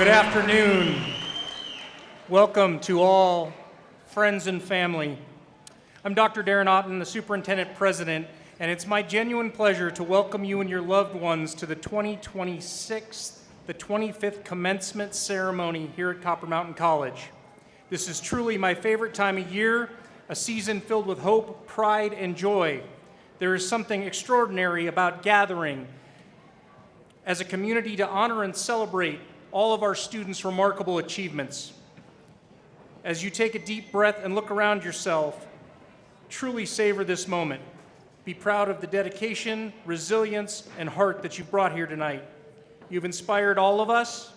Good afternoon. Welcome to all friends and family. I'm Dr. Darren Otten, the Superintendent President, and it's my genuine pleasure to welcome you and your loved ones to the 2026, the 25th Commencement ceremony here at Copper Mountain College. This is truly my favorite time of year, a season filled with hope, pride, and joy. There is something extraordinary about gathering as a community to honor and celebrate all of our students' remarkable achievements. As you take a deep breath and look around yourself, truly savor this moment. Be proud of the dedication, resilience, and heart that you've brought here tonight. You've inspired all of us,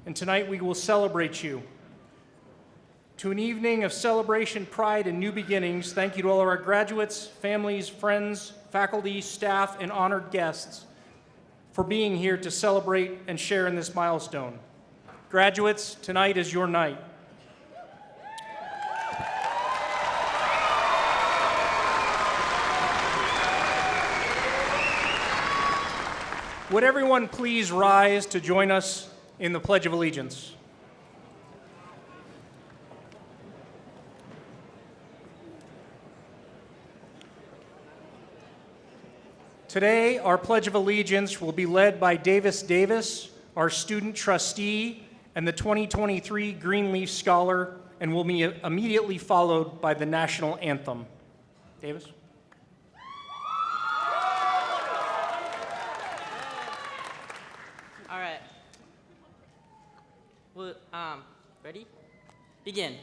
and tonight we will celebrate you. To an evening of celebration, pride, and new beginnings, thank you to all of our graduates, families, friends, faculty, staff, and honored guests for being here to celebrate and share in this milestone. Graduates, tonight is your night. Would everyone please rise to join us in the Pledge of Allegiance? Today, our Pledge of Allegiance will be led by Davis, our student trustee, and the 2023 Greenleaf Scholar, and will be immediately followed by the national anthem. Davis? All right. Well, ready? Begin.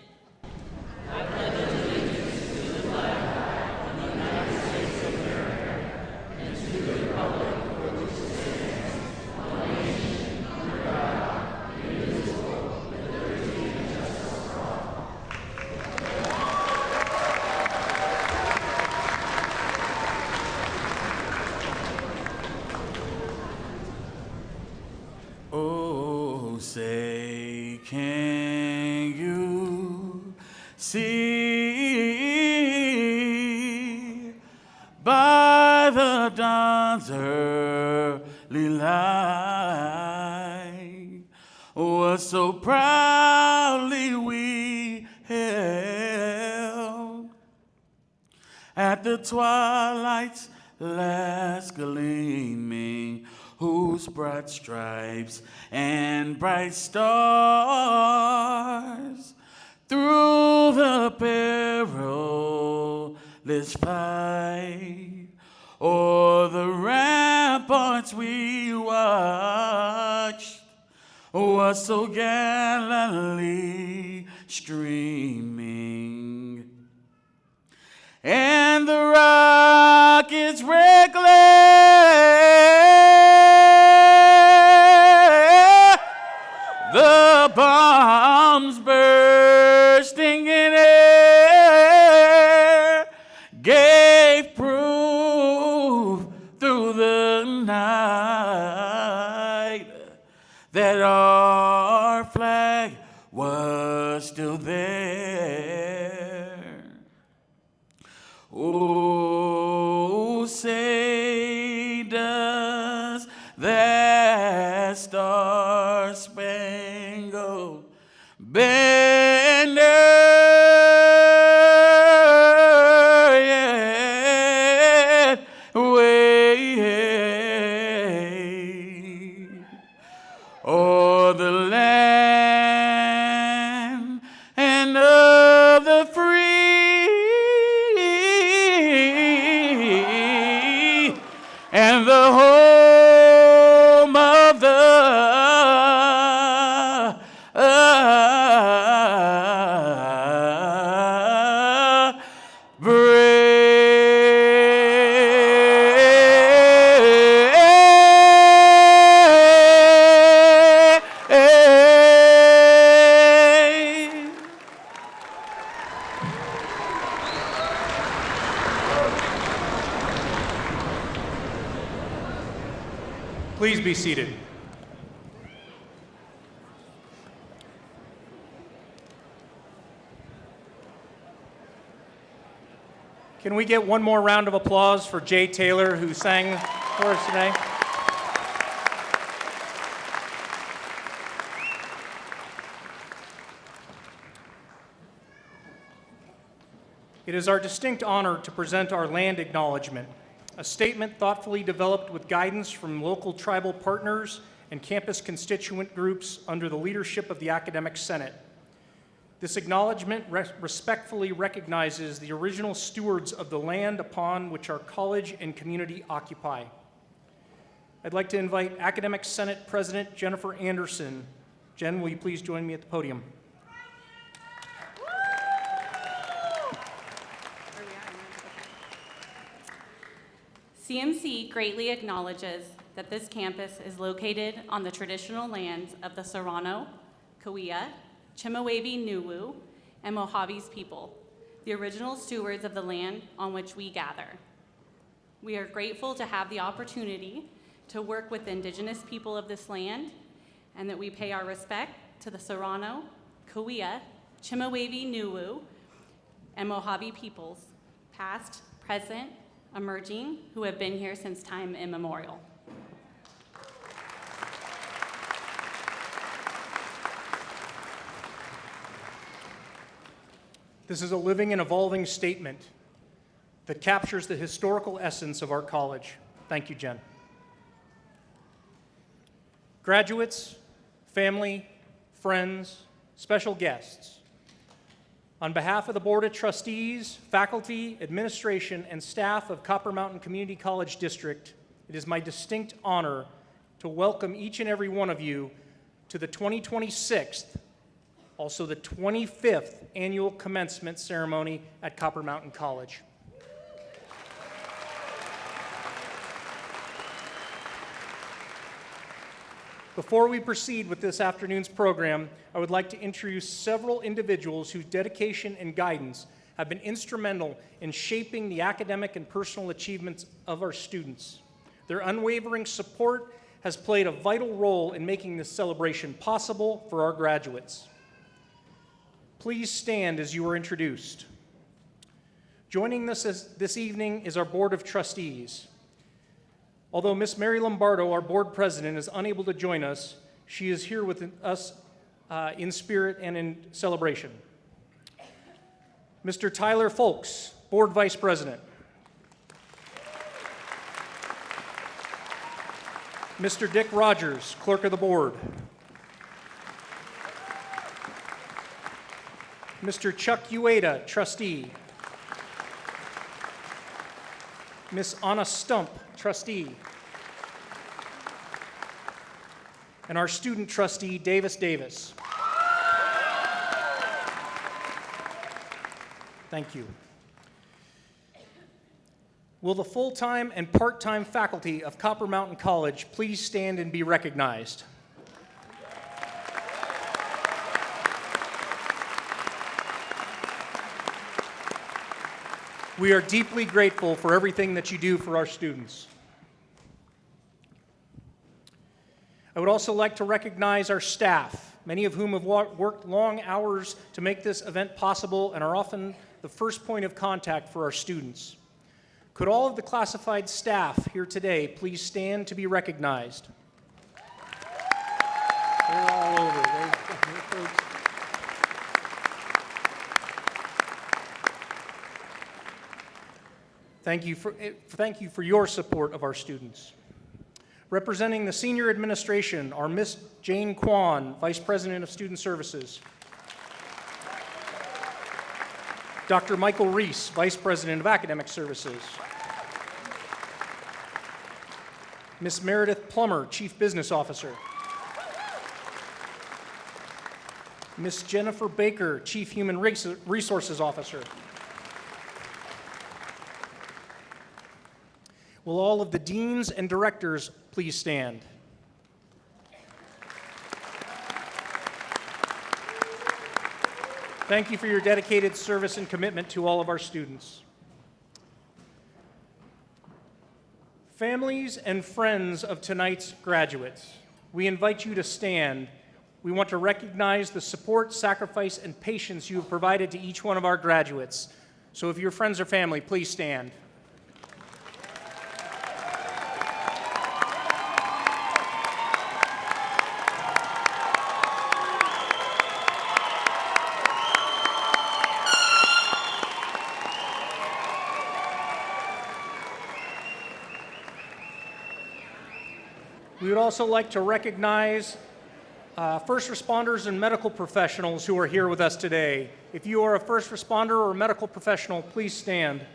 I pledge allegiance to the flag of the United States of America and to the republic for which it stands, one nation, under God, indivisible, with liberty and justice for all. Oh, say, can you see by the dawn's early light what so proudly we held at the twilight's last gleaming, whose broad stripes and bright stars through the perilous fight o'er the ramparts we watched was so gallantly streaming, and the rockets reckless, the bombs bursting in air, gave proof through the night that our flag was still there. Oh, say does that star-spangled banner yet wave o'er the land and of the free and the home of the Please be seated. Can we get one more round of applause for Jay Taylor, who sang for us today? It is our distinct honor to present our land acknowledgement, a statement thoughtfully developed with guidance from local tribal partners and campus constituent groups under the leadership of the Academic Senate. This acknowledgement respectfully recognizes the original stewards of the land upon which our college and community occupy. I'd like to invite Academic Senate President Jennifer Anderson. Jen, will you please join me at the podium? CMC greatly acknowledges that this campus is located on the traditional lands of the Serrano, Cahuilla, Chemehuevi Nuwu, and Mojave's people, the original stewards of the land on which we gather. We are grateful to have the opportunity to work with the indigenous people of this land, and that we pay our respect to the Serrano, Cahuilla, Chemehuevi Nuwu, and Mojave peoples, past, present, emerging, who have been here since time immemorial. This is a living and evolving statement that captures the historical essence of our college. Thank you, Jen. Graduates, family, friends, special guests, on behalf of the Board of Trustees, faculty, administration, and staff of Copper Mountain Community College District, it is my distinct honor to welcome each and every one of you to the 2026th, also the 25th annual commencement ceremony at Copper Mountain College. Before we proceed with this afternoon's program, I would like to introduce several individuals whose dedication and guidance have been instrumental in shaping the academic and personal achievements of our students. Their unwavering support has played a vital role in making this celebration possible for our graduates. Please stand as you are introduced. Joining us this evening is our Board of Trustees. Although Ms. Mary Lombardo, our board president, is unable to join us, she is here with us in spirit and in celebration. Mr. Tyler Folks, board vice president. Mr. Dick Rogers, clerk of the board. Mr. Chuck Ueda, trustee. Ms. Anna Stump, trustee. And our student trustee, Davis Davis. Thank you. Will the full-time and part-time faculty of Copper Mountain College please stand and be recognized? We are deeply grateful for everything that you do for our students. I would also like to recognize our staff, many of whom have worked long hours to make this event possible and are often the first point of contact for our students. Could all of the classified staff here today please stand to be recognized? They're all over. Thank you for your support of our students. Representing the senior administration are Ms. Jane Kwan, Vice President of Student Services. Dr. Michael Reese, Vice President of Academic Services. Ms. Meredith Plummer, Chief Business Officer. Ms. Jennifer Baker, Chief Human Resources Officer. Will all of the deans and directors please stand? Thank you for your dedicated service and commitment to all of our students. Families and friends of tonight's graduates, we invite you to stand. We want to recognize the support, sacrifice, and patience you have provided to each one of our graduates. So if your friends or family, please stand. We would also like to recognize first responders and medical professionals who are here with us today. If you are a first responder or a medical professional, please stand.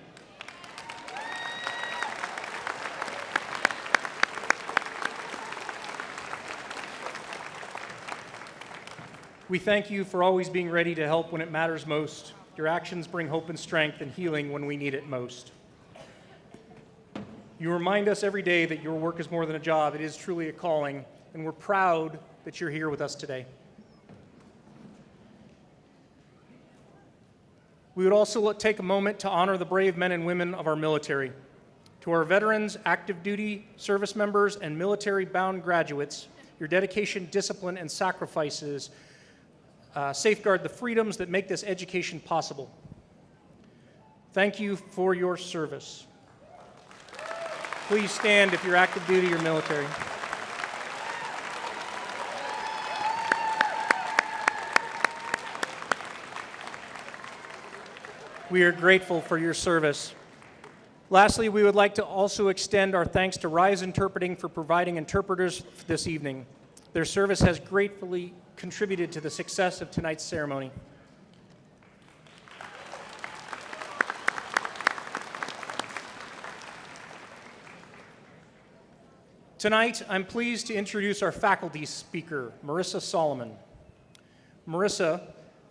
We thank you for always being ready to help when it matters most. Your actions bring hope and strength and healing when we need it most. You remind us every day that your work is more than a job. It is truly a calling, and we're proud that you're here with us today. We would also take a moment to honor the brave men and women of our military. To our veterans, active duty service members, and military-bound graduates, your dedication, discipline, and sacrifices safeguard the freedoms that make this education possible. Thank you for your service. Please stand if you're active duty or military. We are grateful for your service. Lastly, we would like to also extend our thanks to Rise Interpreting for providing interpreters this evening. Their service has gratefully contributed to the success of tonight's ceremony. Tonight, I'm pleased to introduce our faculty speaker, Marissa Solomon. Marissa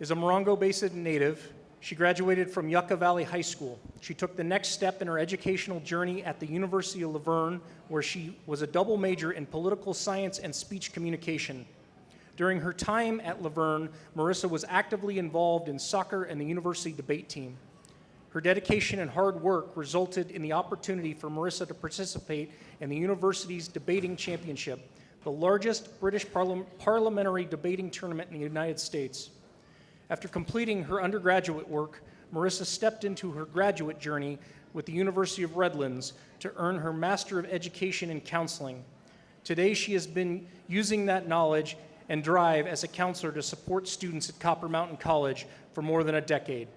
is a Morongo Basin native. She graduated from Yucca Valley High School. She took the next step in her educational journey at the University of La Verne, where she was a double major in political science and speech communication. During her time at La Verne, Marissa was actively involved in soccer and the university debate team. Her dedication and hard work resulted in the opportunity for Marissa to participate in the university's debating championship, the largest British parliamentary debating tournament in the United States. After completing her undergraduate work, Marissa stepped into her graduate journey with the University of Redlands to earn her Master of Education in Counseling. Today, she has been using that knowledge and drive as a counselor to support students at Copper Mountain College for more than a decade.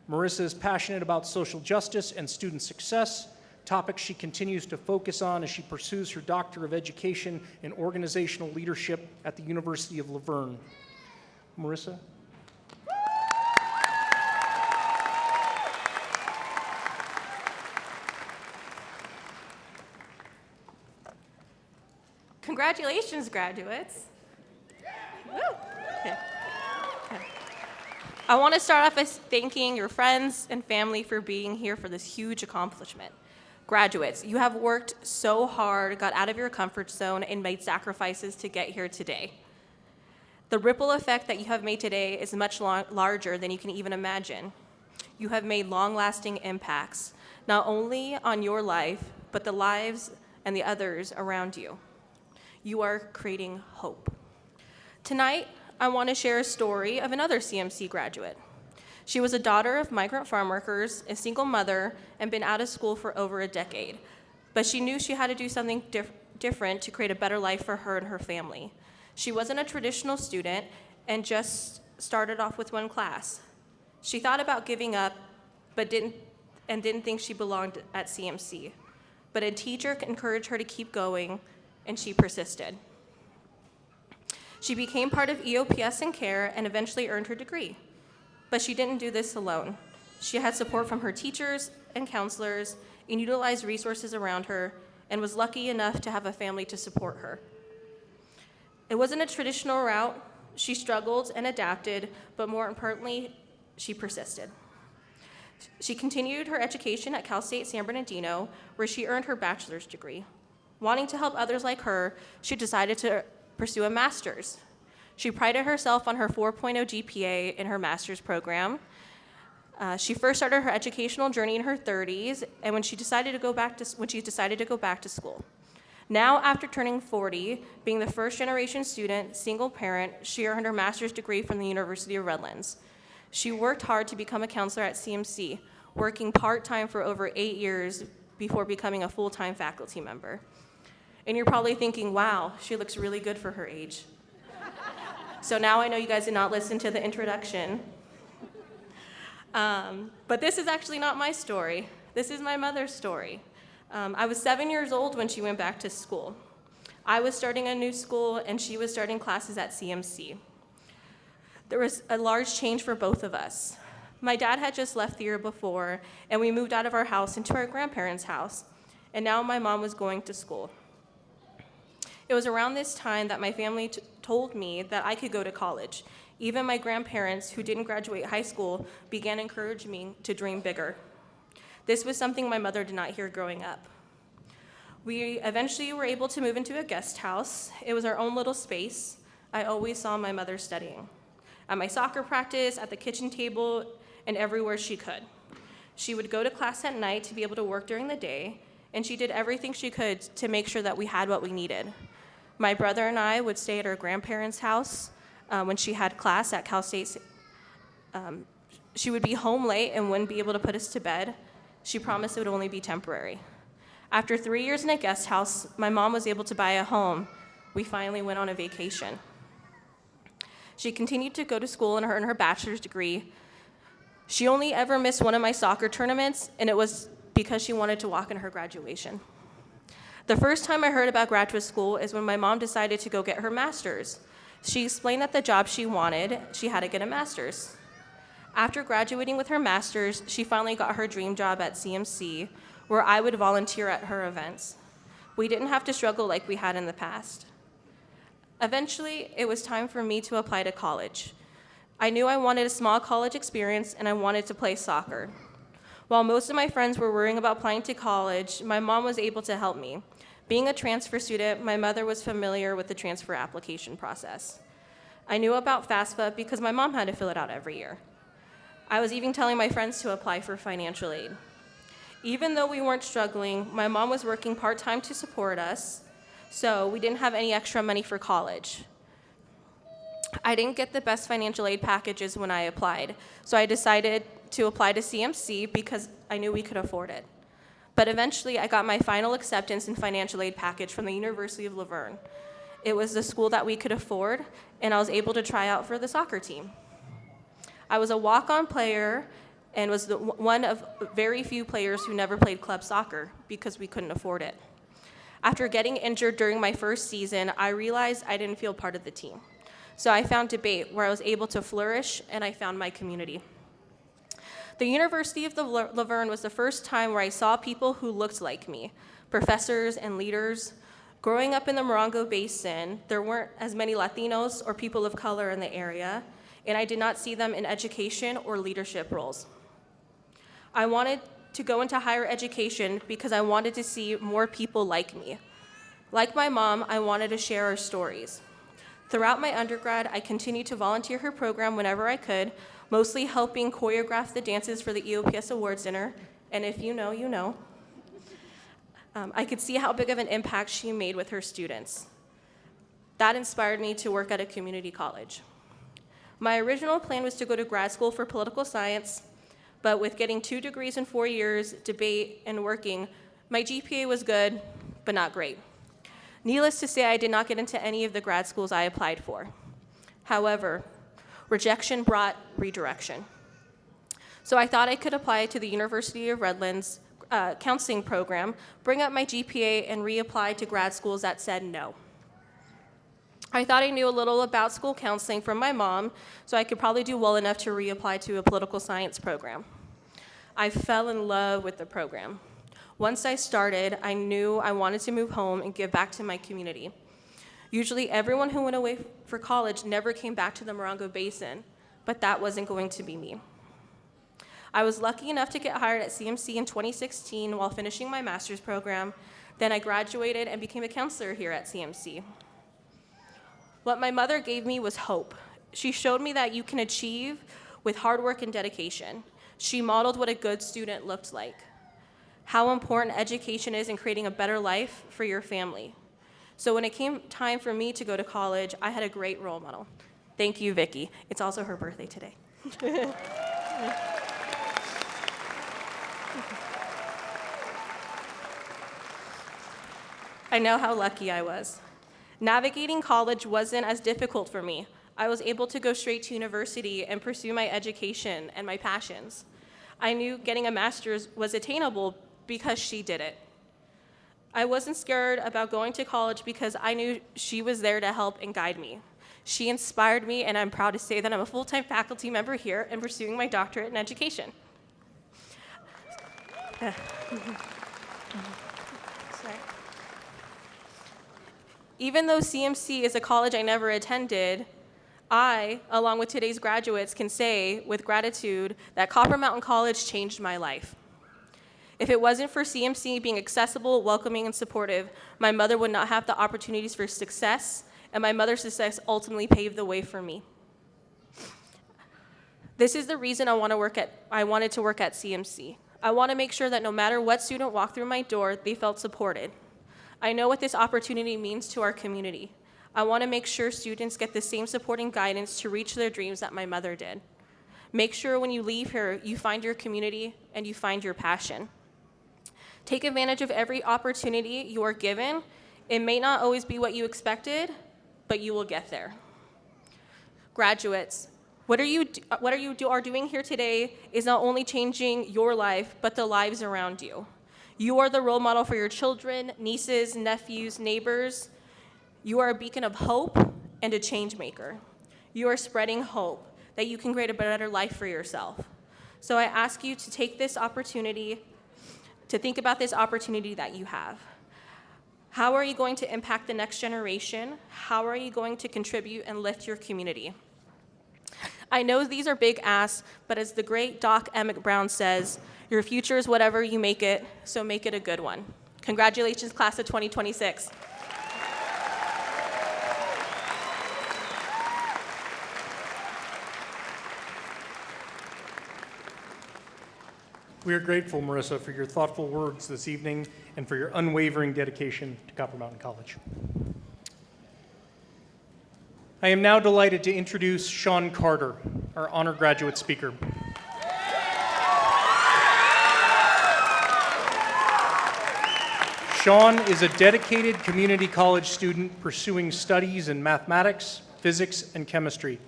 Marissa is passionate about social justice and student success, topics she continues to focus on as she pursues her Doctor of Education in Organizational Leadership at the University of La Verne. Marissa? Congratulations, graduates. Woo. Okay. I want to start off by thanking your friends and family for being here for this huge accomplishment. Graduates, you have worked so hard, got out of your comfort zone, and made sacrifices to get here today. The ripple effect that you have made today is much larger than you can even imagine. You have made long-lasting impacts, not only on your life, but the lives and the others around you. You are creating hope. Tonight, I want to share a story of another CMC graduate. She was a daughter of migrant farm workers, a single mother, and been out of school for over a decade. But she knew she had to do something different to create a better life for her and her family. She wasn't a traditional student and just started off with one class. She thought about giving up, but didn't think she belonged at CMC. But a teacher encouraged her to keep going, and she persisted. She became part of EOPS and CARE and eventually earned her degree. But she didn't do this alone. She had support from her teachers and counselors and utilized resources around her and was lucky enough to have a family to support her. It wasn't a traditional route. She struggled and adapted, but more importantly, she persisted. She continued her education at Cal State San Bernardino, where she earned her bachelor's degree. Wanting to help others like her, she decided to pursue a master's. She prided herself on her 4.0 GPA in her master's program. She first started her educational journey in her 30s, and when she decided to go back to school. Now, after turning 40, being the first-generation student, single parent, she earned her master's degree from the University of Redlands. She worked hard to become a counselor at CMC, working part-time for over 8 years before becoming a full-time faculty member. And you're probably thinking, wow, she looks really good for her age. So now I know you guys did not listen to the introduction. But this is actually not my story. This is my mother's story. I was 7 years old when she went back to school. I was starting a new school, and she was starting classes at CMC. There was a large change for both of us. My dad had just left the year before, and we moved out of our house into our grandparents' house, and now my mom was going to school. It was around this time that my family told me that I could go to college. Even my grandparents, who didn't graduate high school, began encouraging me to dream bigger. This was something my mother did not hear growing up. We eventually were able to move into a guest house. It was our own little space. I always saw my mother studying. At my soccer practice, at the kitchen table, and everywhere she could. She would go to class at night to be able to work during the day, and she did everything she could to make sure that we had what we needed. My brother and I would stay at her grandparents' house when she had class at Cal State. She would be home late and wouldn't be able to put us to bed. She promised it would only be temporary. After 3 years in a guest house, my mom was able to buy a home. We finally went on a vacation. She continued to go to school and earn her bachelor's degree. She only ever missed one of my soccer tournaments, and it was because she wanted to walk in her graduation. The first time I heard about graduate school is when my mom decided to go get her master's. She explained that the job she wanted, she had to get a master's. After graduating with her master's, she finally got her dream job at CMC, where I would volunteer at her events. We didn't have to struggle like we had in the past. Eventually, it was time for me to apply to college. I knew I wanted a small college experience, and I wanted to play soccer. While most of my friends were worrying about applying to college, my mom was able to help me. Being a transfer student, my mother was familiar with the transfer application process. I knew about FAFSA because my mom had to fill it out every year. I was even telling my friends to apply for financial aid. Even though we weren't struggling, my mom was working part-time to support us, so we didn't have any extra money for college. I didn't get the best financial aid packages when I applied, so I decided to apply to CMC because I knew we could afford it. But eventually, I got my final acceptance and financial aid package from the University of Laverne. It was the school that we could afford, and I was able to try out for the soccer team. I was a walk-on player and was one of very few players who never played club soccer because we couldn't afford it. After getting injured during my first season, I realized I didn't feel part of the team. So I found debate where I was able to flourish, and I found my community. The University of Laverne was the first time where I saw people who looked like me, professors and leaders. Growing up in the Morongo Basin, there weren't as many Latinos or people of color in the area, and I did not see them in education or leadership roles. I wanted to go into higher education because I wanted to see more people like me. Like my mom, I wanted to share our stories. Throughout my undergrad, I continued to volunteer her program whenever I could, mostly helping choreograph the dances for the EOPS Awards Dinner, and if you know, you know. I could see how big of an impact she made with her students. That inspired me to work at a community college. My original plan was to go to grad school for political science, but with getting 2 degrees in 4 years, debate, and working, my GPA was good, but not great. Needless to say, I did not get into any of the grad schools I applied for. However, rejection brought redirection. So I thought I could apply to the University of Redlands counseling program, bring up my GPA, and reapply to grad schools that said no. I thought I knew a little about school counseling from my mom, so I could probably do well enough to reapply to a political science program. I fell in love with the program. Once I started, I knew I wanted to move home and give back to my community. Usually everyone who went away for college never came back to the Morongo Basin, but that wasn't going to be me. I was lucky enough to get hired at CMC in 2016 while finishing my master's program. Then I graduated and became a counselor here at CMC. What my mother gave me was hope. She showed me that you can achieve with hard work and dedication. She modeled what a good student looked like, how important education is in creating a better life for your family. So when it came time for me to go to college, I had a great role model. Thank you, Vicki. It's also her birthday today. I know how lucky I was. Navigating college wasn't as difficult for me. I was able to go straight to university and pursue my education and my passions. I knew getting a master's was attainable because she did it. I wasn't scared about going to college because I knew she was there to help and guide me. She inspired me, and I'm proud to say that I'm a full-time faculty member here and pursuing my doctorate in education. Sorry. Even though CMC is a college I never attended, I, along with today's graduates, can say with gratitude that Copper Mountain College changed my life. If it wasn't for CMC being accessible, welcoming, and supportive, my mother would not have the opportunities for success, and my mother's success ultimately paved the way for me. This is the reason I wanted to work at CMC. I want to make sure that no matter what student walked through my door, they felt supported. I know what this opportunity means to our community. I want to make sure students get the same support and guidance to reach their dreams that my mother did. Make sure when you leave here, you find your community and you find your passion. Take advantage of every opportunity you are given. It may not always be what you expected, but you will get there. Graduates, what you are doing here today is not only changing your life, but the lives around you. You are the role model for your children, nieces, nephews, neighbors. You are a beacon of hope and a change maker. You are spreading hope that you can create a better life for yourself. So I ask you to take this opportunity, to think about this opportunity that you have. How are you going to impact the next generation? How are you going to contribute and lift your community? I know these are big asks, but as the great Doc Emmett Brown says, your future is whatever you make it, so make it a good one. Congratulations, class of 2026. We are grateful, Marissa, for your thoughtful words this evening and for your unwavering dedication to Copper Mountain College. I am now delighted to introduce Sean Carter, our honor graduate speaker. Sean is a dedicated community college student pursuing studies in mathematics, physics, and chemistry.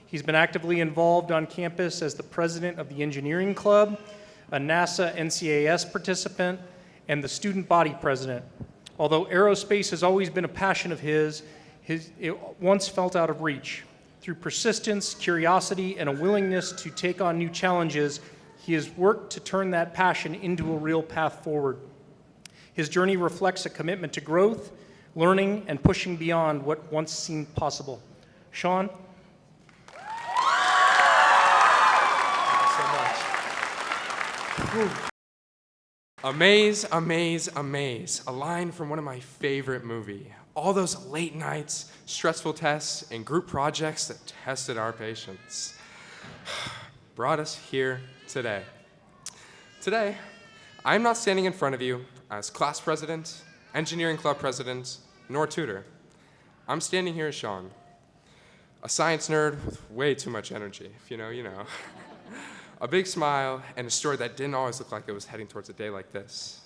He's been actively involved on campus as the president of the engineering club, a NASA NCAS participant, and the student body president. Although aerospace has always been a passion of his, it once felt out of reach. Through persistence, curiosity, and a willingness to take on new challenges, he has worked to turn that passion into a real path forward. His journey reflects a commitment to growth, learning, and pushing beyond what once seemed possible. Sean? Amaze, amaze, amaze. A line from one of my favorite movies. All those late nights, stressful tests, and group projects that tested our patience brought us here today. Today, I'm not standing in front of you as class president, engineering club president, nor tutor. I'm standing here as Sean, a science nerd with way too much energy. If you know, you know. A big smile, and a story that didn't always look like it was heading towards a day like this.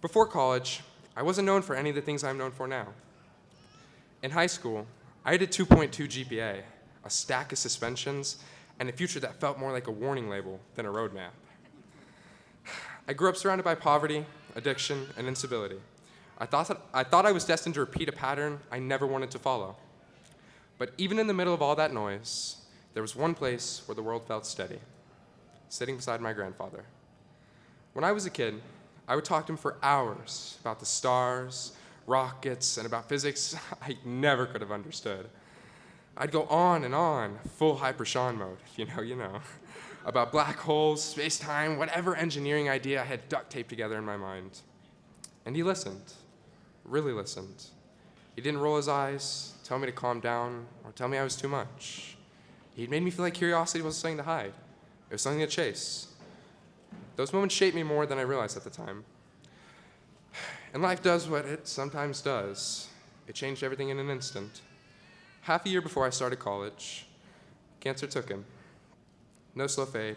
Before college, I wasn't known for any of the things I'm known for now. In high school, I had a 2.2 GPA, a stack of suspensions, and a future that felt more like a warning label than a roadmap. I grew up surrounded by poverty, addiction, and instability. I thought I was destined to repeat a pattern I never wanted to follow. But even in the middle of all that noise, there was one place where the world felt steady. Sitting beside my grandfather. When I was a kid, I would talk to him for hours about the stars, rockets, and about physics I never could have understood. I'd go on, full Hyper Sean mode, if you know, you know, about black holes, space-time, whatever engineering idea I had duct taped together in my mind. And he listened, really listened. He didn't roll his eyes, tell me to calm down, or tell me I was too much. He made me feel like curiosity wasn't something to hide. It was something to chase. Those moments shaped me more than I realized at the time. And life does what it sometimes does. It changed everything in an instant. Half a year before I started college, cancer took him. No slow fade,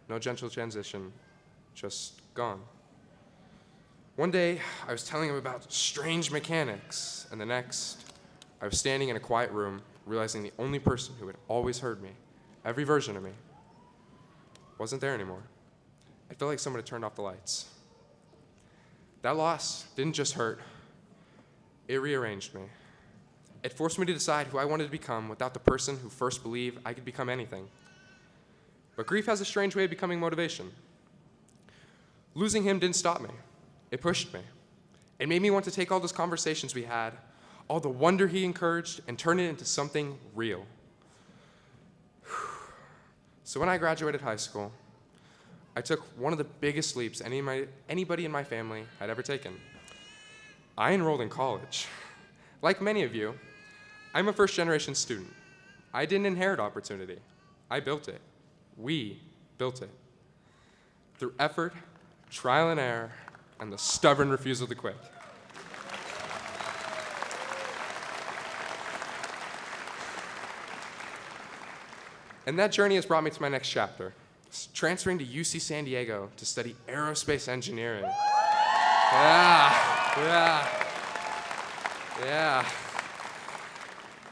no gentle transition, just gone. One day, I was telling him about strange mechanics, and the next, I was standing in a quiet room, realizing the only person who had always heard me, every version of me, wasn't there anymore. I felt like someone had turned off the lights. That loss didn't just hurt, it rearranged me. It forced me to decide who I wanted to become without the person who first believed I could become anything. But grief has a strange way of becoming motivation. Losing him didn't stop me. It pushed me. It made me want to take all those conversations we had, all the wonder he encouraged, and turn it into something real. So when I graduated high school, I took one of the biggest leaps anybody in my family had ever taken. I enrolled in college. Like many of you, I'm a first-generation student. I didn't inherit opportunity. I built it. We built it. Through effort, trial and error, and the stubborn refusal to quit. And that journey has brought me to my next chapter, transferring to UC San Diego to study aerospace engineering.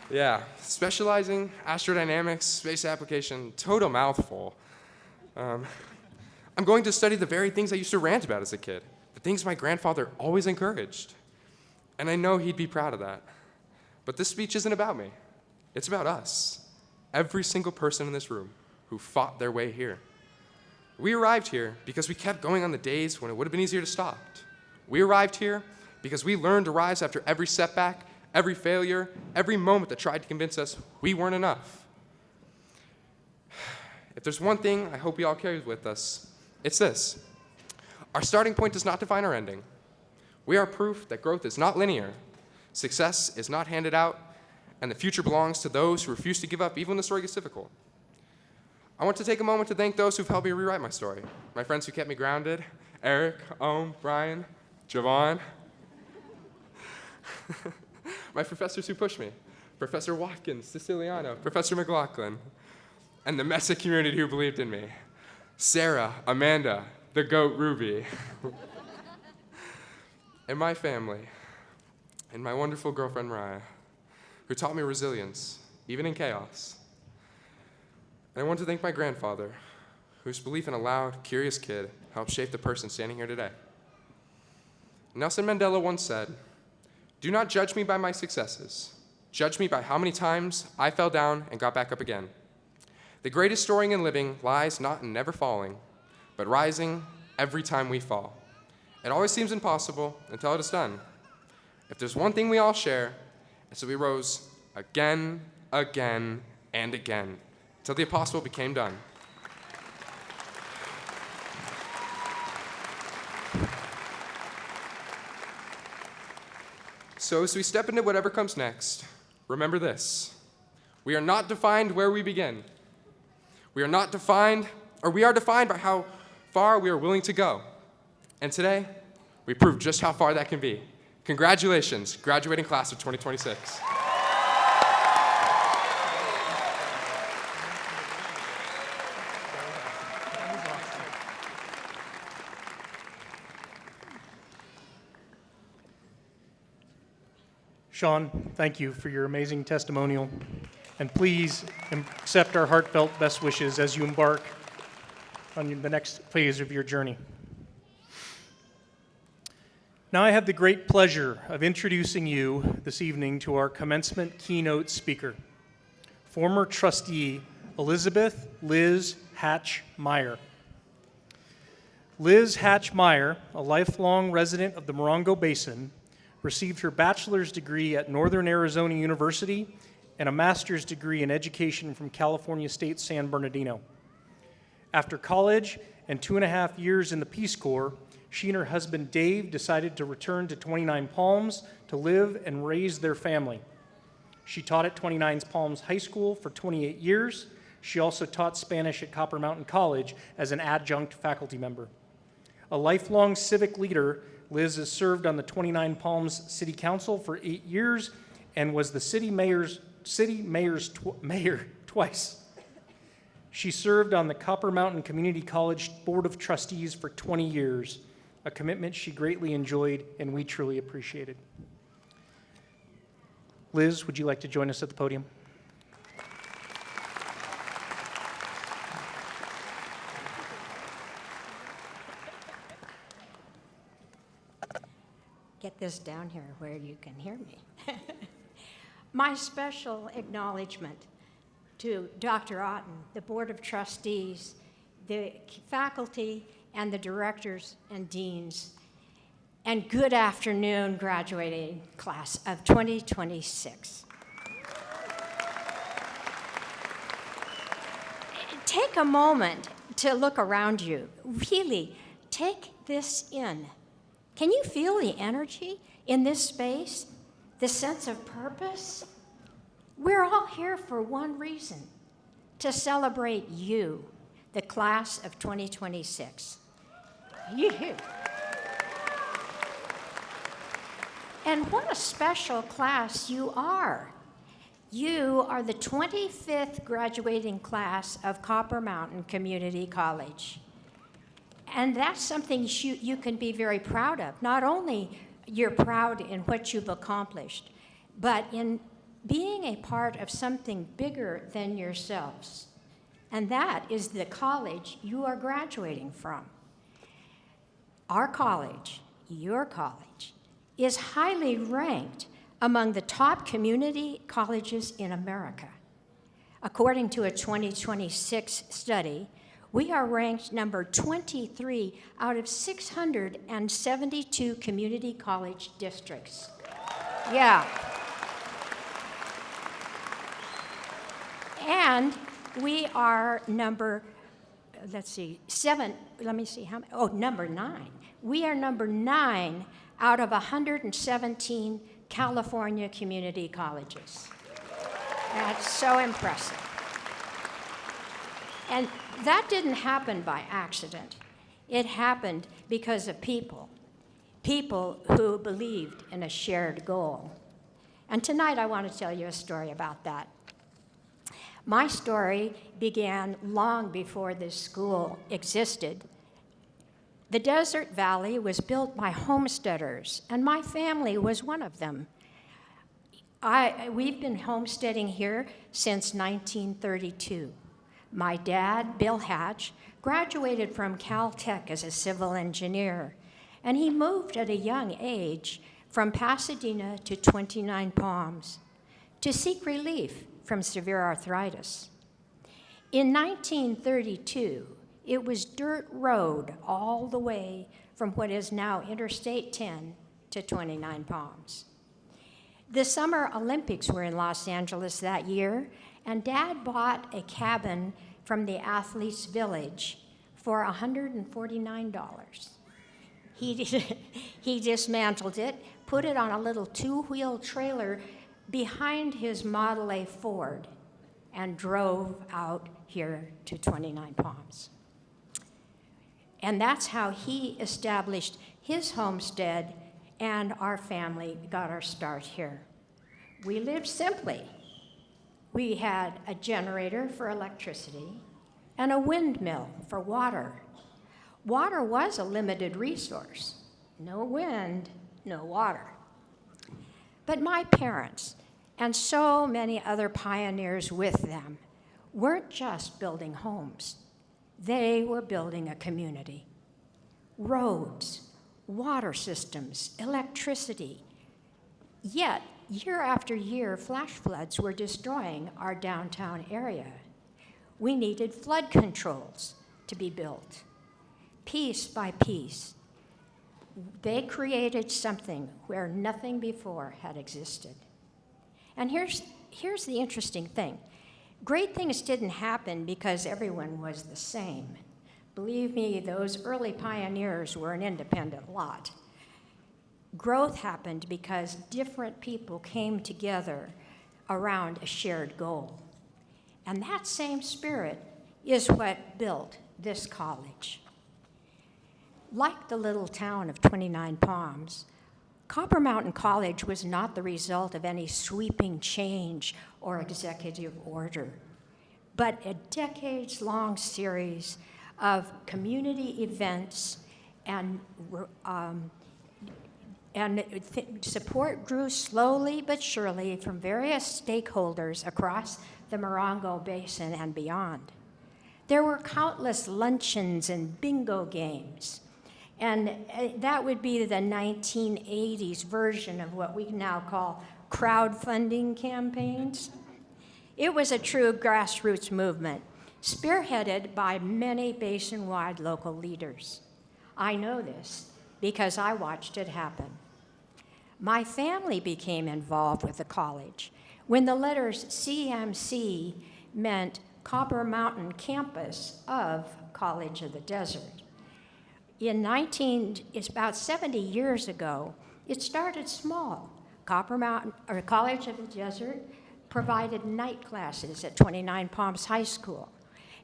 Yeah. Specializing astrodynamics, space application, total mouthful. I'm going to study the very things I used to rant about as a kid, the things my grandfather always encouraged. And I know he'd be proud of that. But this speech isn't about me. It's about us. Every single person in this room who fought their way here. We arrived here because we kept going on the days when it would have been easier to stop. We arrived here because we learned to rise after every setback, every failure, every moment that tried to convince us we weren't enough. If there's one thing I hope we all carry with us, it's this. Our starting point does not define our ending. We are proof that growth is not linear, success is not handed out, and the future belongs to those who refuse to give up even when the story gets difficult. I want to take a moment to thank those who've helped me rewrite my story. My friends who kept me grounded, Eric, Brian, Javon. My professors who pushed me, Professor Watkins, Siciliano, Professor McLaughlin, and the Mesa community who believed in me, Sarah, Amanda, the goat Ruby, and my family, and my wonderful girlfriend Mariah, who taught me resilience, even in chaos. And I want to thank my grandfather, whose belief in a loud, curious kid helped shape the person standing here today. Nelson Mandela once said, "Do not judge me by my successes. Judge me by how many times I fell down and got back up again. The greatest story in living lies not in never falling, but rising every time we fall. It always seems impossible until it is done. If there's one thing we all share, it's that we rose again, again, and again, until the impossible became done." So as we step into whatever comes next, remember this. We are not defined where we begin. We are defined by how far we are willing to go. And today, we proved just how far that can be. Congratulations, graduating class of 2026. Sean, thank you for your amazing testimonial. And please accept our heartfelt best wishes as you embark on the next phase of your journey. Now I have the great pleasure of introducing you this evening to our commencement keynote speaker, former trustee Elizabeth Liz Hatch Meyer. Liz Hatch Meyer, a lifelong resident of the Morongo Basin, received her bachelor's degree at Northern Arizona University and a master's degree in education from California State San Bernardino. After college and 2.5 years in the Peace Corps, she and her husband Dave decided to return to 29 Palms to live and raise their family. She taught at 29 Palms High School for 28 years. She also taught Spanish at Copper Mountain College as an adjunct faculty member. A lifelong civic leader, Liz has served on the 29 Palms City Council for 8 years and was the city mayor twice. She served on the Copper Mountain Community College Board of Trustees for 20 years, a commitment she greatly enjoyed and we truly appreciated. Liz, would you like to join us at the podium? get this down here where you can hear me. My special acknowledgement to Dr. Otten, the Board of Trustees, the faculty, and the directors and deans. And good afternoon, graduating class of 2026. Take a moment to look around you. Really, take this in. Can you feel the energy in this space? The sense of purpose? We're all here for one reason, to celebrate you, the class of 2026. You. And what a special class you are. You are the 25th graduating class of Copper Mountain Community College. And that's something you can be very proud of. Not only you're proud in what you've accomplished, but in being a part of something bigger than yourselves. And that is the college you are graduating from. Our college, your college, is highly ranked among the top community colleges in America. According to a 2026 study, we are ranked number 23 out of 672 community college districts. Yeah. And we are number 9. We are number 9 out of 117 California community colleges. That's so impressive. And that didn't happen by accident. It happened because of people who believed in a shared goal. And tonight I want to tell you a story about that. My story began long before this school existed. The Desert Valley was built by homesteaders, and my family was one of them. We've been homesteading here since 1932. My dad, Bill Hatch, graduated from Caltech as a civil engineer, and he moved at a young age from Pasadena to 29 Palms to seek relief from severe arthritis. In 1932, it was dirt road all the way from what is now Interstate 10 to 29 Palms. The Summer Olympics were in Los Angeles that year, and Dad bought a cabin from the Athletes' Village for $149. He dismantled it, put it on a little two-wheel trailer behind his Model A Ford, and drove out here to 29 Palms. And that's how he established his homestead, and our family got our start here. We lived simply. We had a generator for electricity and a windmill for water. Water was a limited resource. No wind, no water. But my parents, and so many other pioneers with them, weren't just building homes. They were building a community. Roads, water systems, electricity. Yet, year after year, flash floods were destroying our downtown area. We needed flood controls to be built. Piece by piece, they created something where nothing before had existed. And here's the interesting thing. Great things didn't happen because everyone was the same. Believe me, those early pioneers were an independent lot. Growth happened because different people came together around a shared goal. And that same spirit is what built this college. Like the little town of 29 Palms, Copper Mountain College was not the result of any sweeping change or executive order, but a decades-long series of community events, and support grew slowly but surely from various stakeholders across the Morongo Basin and beyond. There were countless luncheons and bingo games, And that would be the 1980s version of what we now call crowdfunding campaigns. It was a true grassroots movement, spearheaded by many basin-wide local leaders. I know this because I watched it happen. My family became involved with the college when the letters CMC meant Copper Mountain Campus of College of the Desert. It's about 70 years ago, it started small. Copper Mountain, or College of the Desert, provided night classes at 29 Palms High School.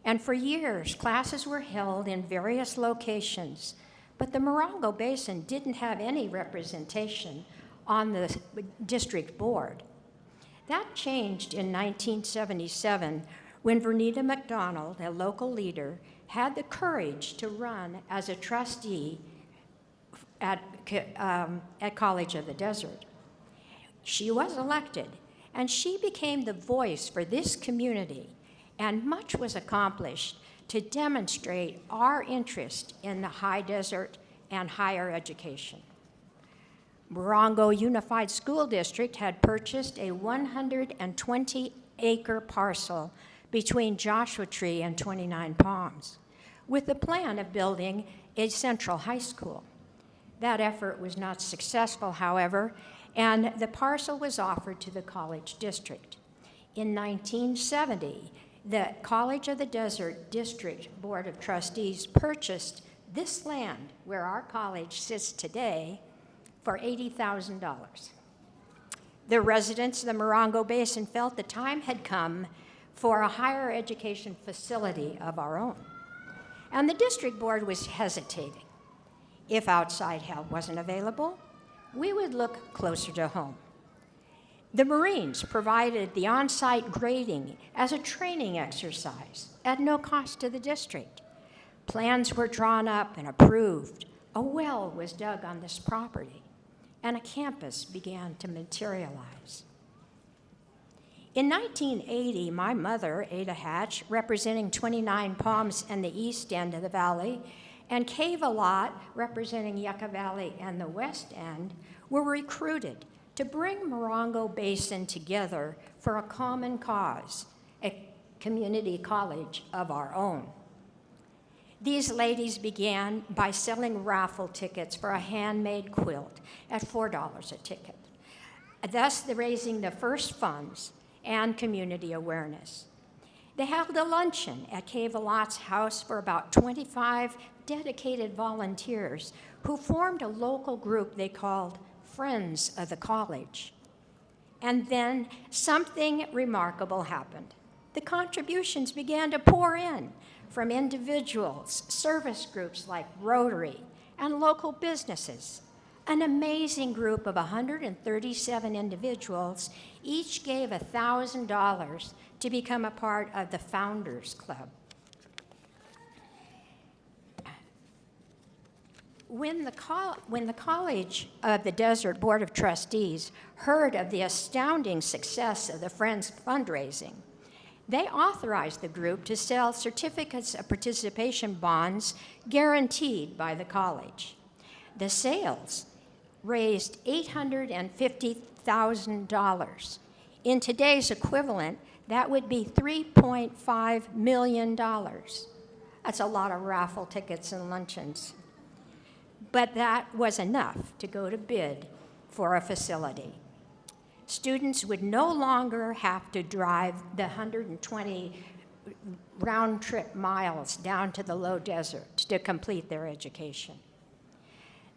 And for years, classes were held in various locations, but the Morongo Basin didn't have any representation on the district board. That changed in 1977 when Vernita McDonald, a local leader, had the courage to run as a trustee at College of the Desert. She was elected, and she became the voice for this community, and much was accomplished to demonstrate our interest in the high desert and higher education. Morongo Unified School District had purchased a 120-acre parcel between Joshua Tree and 29 Palms, with the plan of building a central high school. That effort was not successful, however, and the parcel was offered to the college district. In 1970, the College of the Desert District Board of Trustees purchased this land where our college sits today for $80,000. The residents of the Morongo Basin felt the time had come for a higher education facility of our own. And the district board was hesitating. If outside help wasn't available, we would look closer to home. The Marines provided the on-site grading as a training exercise at no cost to the district. Plans were drawn up and approved. A well was dug on this property, and a campus began to materialize. In 1980, my mother, Ada Hatch, representing 29 Palms and the east end of the valley, and Kay Valot, representing Yucca Valley and the west end, were recruited to bring Morongo Basin together for a common cause, a community college of our own. These ladies began by selling raffle tickets for a handmade quilt at $4 a ticket, thus raising the first funds and community awareness. They held a luncheon at Kay Valot's house for about 25 dedicated volunteers who formed a local group they called Friends of the College. And then something remarkable happened. The contributions began to pour in from individuals, service groups like Rotary, and local businesses. An amazing group of 137 individuals each gave $1,000 to become a part of the Founders Club. When the College of the Desert Board of Trustees heard of the astounding success of the Friends fundraising, they authorized the group to sell certificates of participation bonds guaranteed by the college. The sales raised $850,000. In today's equivalent, that would be $3.5 million. That's a lot of raffle tickets and luncheons. But that was enough to go to bid for a facility. Students would no longer have to drive the 120 round-trip miles down to the low desert to complete their education.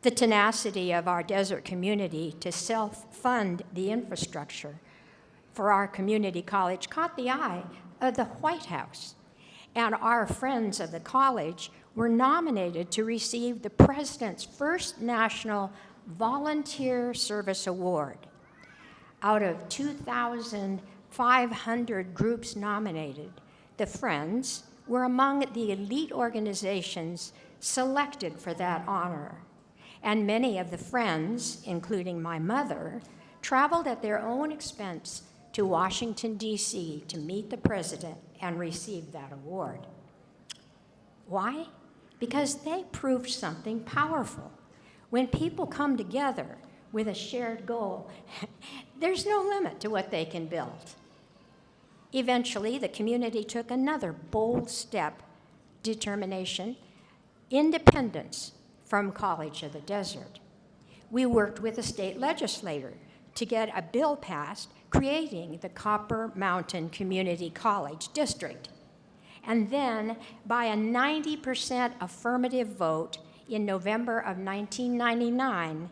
The tenacity of our desert community to self-fund the infrastructure for our community college caught the eye of the White House, and our friends of the college were nominated to receive the President's first National Volunteer Service Award. Out of 2,500 groups nominated, the Friends were among the elite organizations selected for that honor. And many of the Friends, including my mother, traveled at their own expense to Washington, D.C. to meet the President and receive that award. Why? because they proved something powerful. When people come together with a shared goal, there's no limit to what they can build. Eventually, the community took another bold step, determination, independence from College of the Desert. We worked with the state legislature to get a bill passed creating the Copper Mountain Community College District. And then, by a 90% affirmative vote in November of 1999,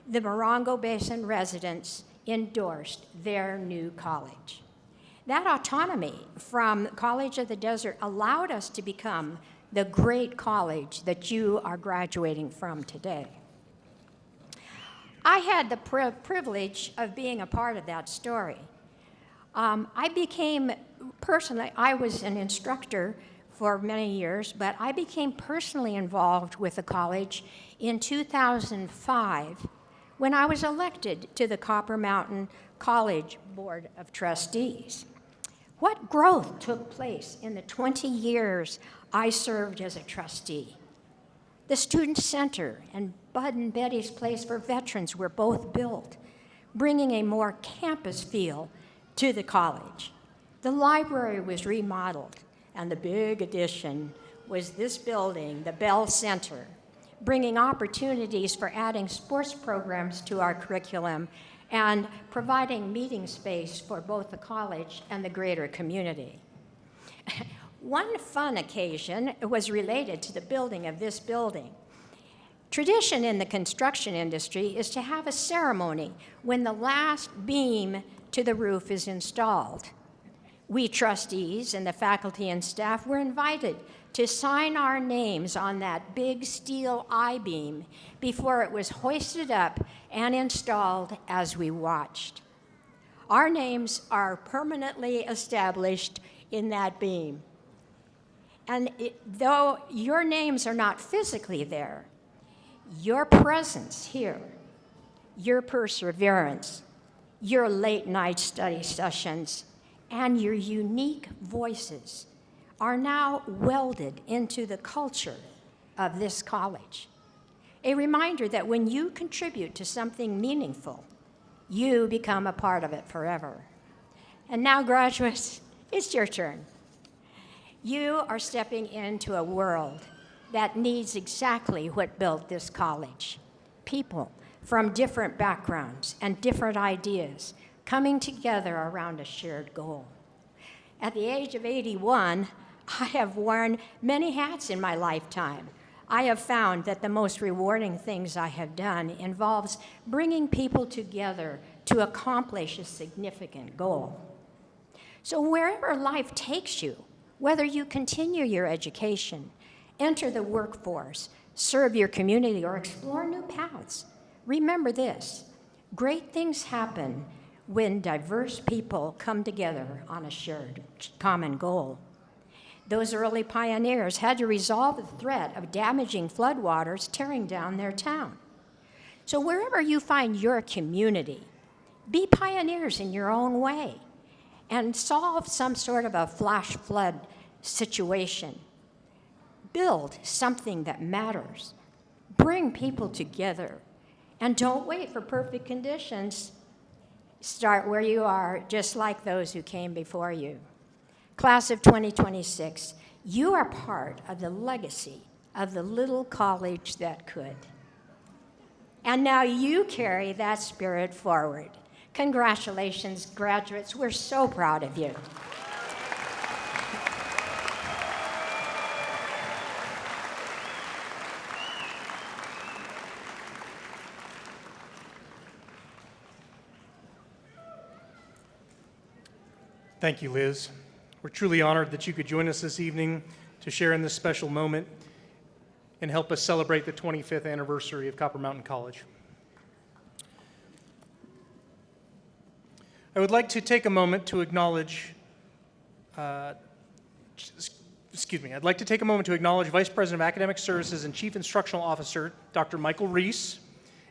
the Morongo Basin residents endorsed their new college. That autonomy from College of the Desert allowed us to become the great college that you are graduating from today. I had the privilege of being a part of that story. I was an instructor for many years, but I became personally involved with the college in 2005 when I was elected to the Copper Mountain College Board of Trustees. What growth took place in the 20 years I served as a trustee? The Student Center and Bud and Betty's Place for Veterans were both built, bringing a more campus feel to the college. The library was remodeled, and the big addition was this building, the Bell Center, bringing opportunities for adding sports programs to our curriculum and providing meeting space for both the college and the greater community. One fun occasion was related to the building of this building. Tradition in the construction industry is to have a ceremony when the last beam to the roof is installed. We trustees and the faculty and staff were invited to sign our names on that big steel I-beam before it was hoisted up and installed as we watched. Our names are permanently established in that beam. And though your names are not physically there, your presence here, your perseverance, your late night study sessions, and your unique voices are now welded into the culture of this college. A reminder that when you contribute to something meaningful, you become a part of it forever. And now, graduates, it's your turn. You are stepping into a world that needs exactly what built this college. People from different backgrounds and different ideas coming together around a shared goal. At the age of 81, I have worn many hats in my lifetime. I have found that the most rewarding things I have done involves bringing people together to accomplish a significant goal. So wherever life takes you, whether you continue your education, enter the workforce, serve your community, or explore new paths, remember this: great things happen when diverse people come together on a shared common goal. Those early pioneers had to resolve the threat of damaging floodwaters tearing down their town. So wherever you find your community, be pioneers in your own way and solve some sort of a flash flood situation. Build something that matters. Bring people together. And don't wait for perfect conditions. Start where you are, just like those who came before you. Class of 2026, you are part of the legacy of the little college that could. And now you carry that spirit forward. Congratulations, graduates. We're so proud of you. Thank you, Liz. We're truly honored that you could join us this evening to share in this special moment and help us celebrate the 25th anniversary of Copper Mountain College. I would like to take a moment to acknowledge, I'd like to take a moment to acknowledge Vice President of Academic Services and Chief Instructional Officer, Dr. Michael Reese,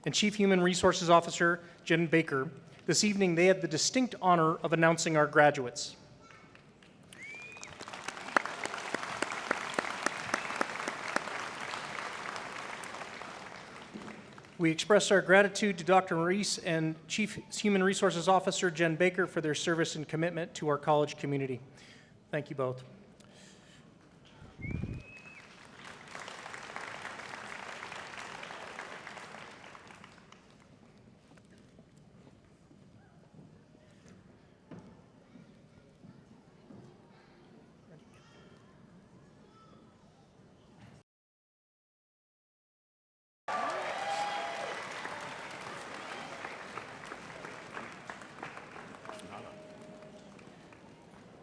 and Chief Human Resources Officer, Jen Baker. This evening, they had the distinct honor of announcing our graduates. We express our gratitude to Dr. Maurice and Chief Human Resources Officer Jen Baker for their service and commitment to our college community. Thank you both.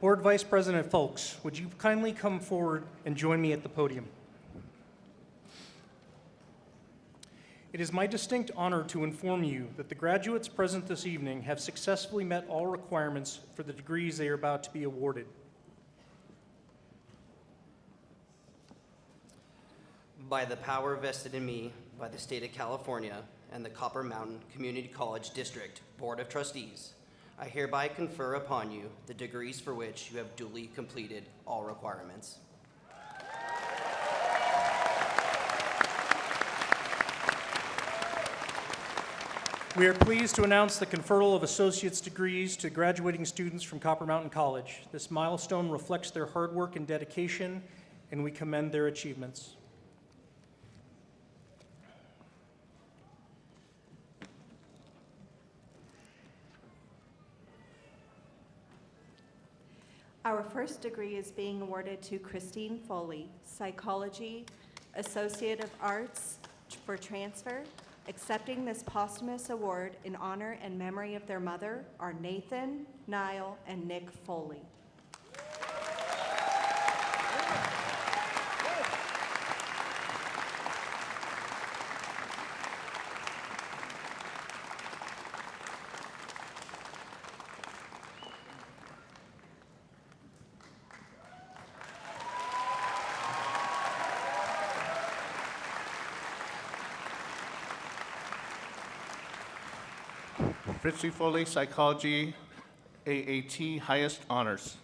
Board Vice President Folks, would you kindly come forward and join me at the podium? It is my distinct honor to inform you that the graduates present this evening have successfully met all requirements for the degrees they are about to be awarded. By the power vested in me by the state of California and the Copper Mountain Community College District Board of Trustees, I hereby confer upon you the degrees for which you have duly completed all requirements. We are pleased to announce the conferral of associate's degrees to graduating students from Copper Mountain College. This milestone reflects their hard work and dedication, and we commend their achievements. Our first degree is being awarded to Christine Foley, Psychology, Associate of Arts for transfer. Accepting this posthumous award in honor and memory of their mother are Nathan, Niall, and Nick Foley. Fritzy Foley, Psychology, AAT, highest honors.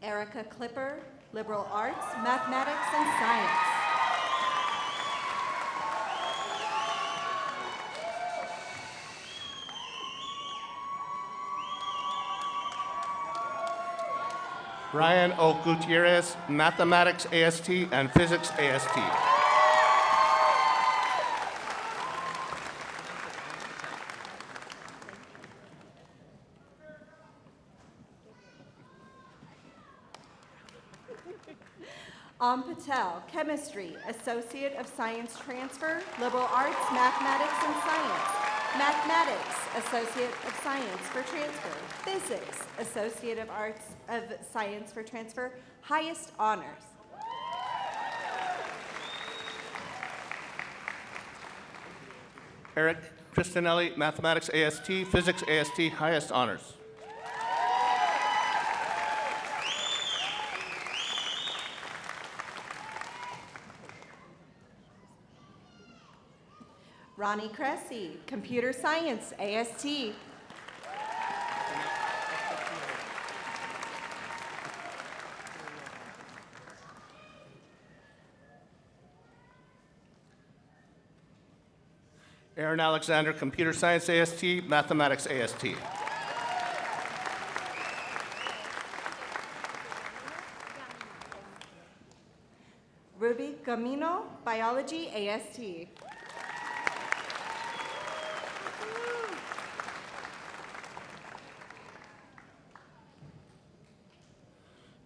Erica Clipper, Liberal Arts, Mathematics, and Science. Ryan O. Gutierrez, Mathematics AST and Physics AST. Patel, Chemistry, Associate of Science Transfer, Liberal Arts, Mathematics, and Science. Mathematics, Associate of Science for Transfer. Physics, Associate of Arts of Science for Transfer, highest honors. Eric Kristinelli, Mathematics AST, Physics AST, highest honors. Ronnie Cressy, Computer Science, AST. Aaron Alexander, Computer Science AST, Mathematics AST. Ruby Camino, Biology, AST.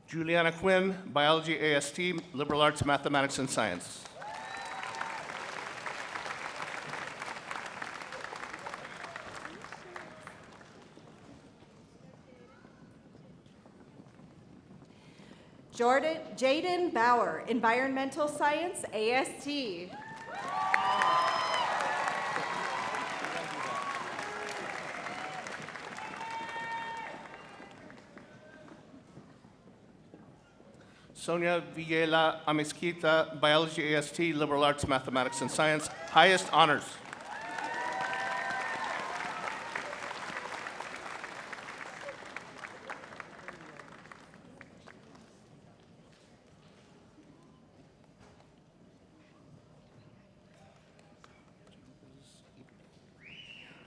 Juliana Quinn, Biology AST, Liberal Arts, Mathematics, and Science. Jaden Bauer, Environmental Science, AST. Sonia Villela Amezquita, Biology AST, Liberal Arts, Mathematics, and Science, highest honors.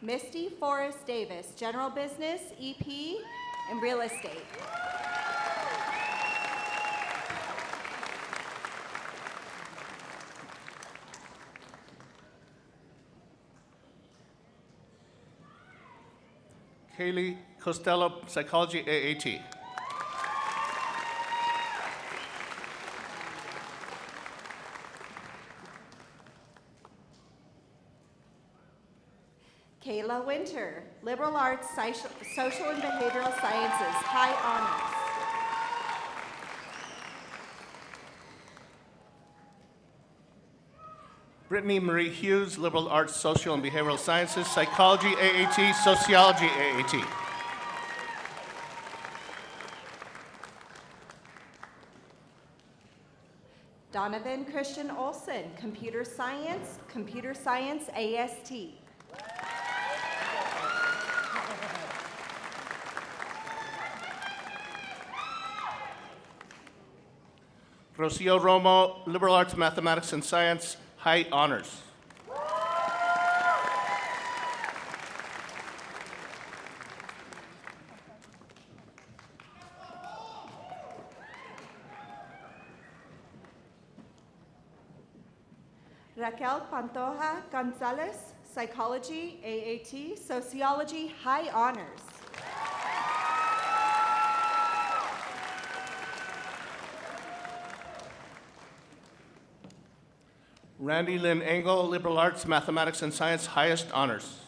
Misty Forrest Davis, General Business, EP, and Real Estate. Kaylee Costello, Psychology, AAT. Kayla Winter, Liberal Arts, Social and Behavioral Sciences, High Honors. Brittany Marie Hughes, Liberal Arts, Social and Behavioral Sciences, Psychology, AAT, Sociology, AAT. Donovan Christian Olson, Computer Science, AST. Rocio Romo, Liberal Arts, Mathematics and Science, High Honors. Raquel Pantoja Gonzalez, Psychology, AAT, Sociology, High Honors. Randy Lynn Engel, Liberal Arts, Mathematics and Science, Highest Honors.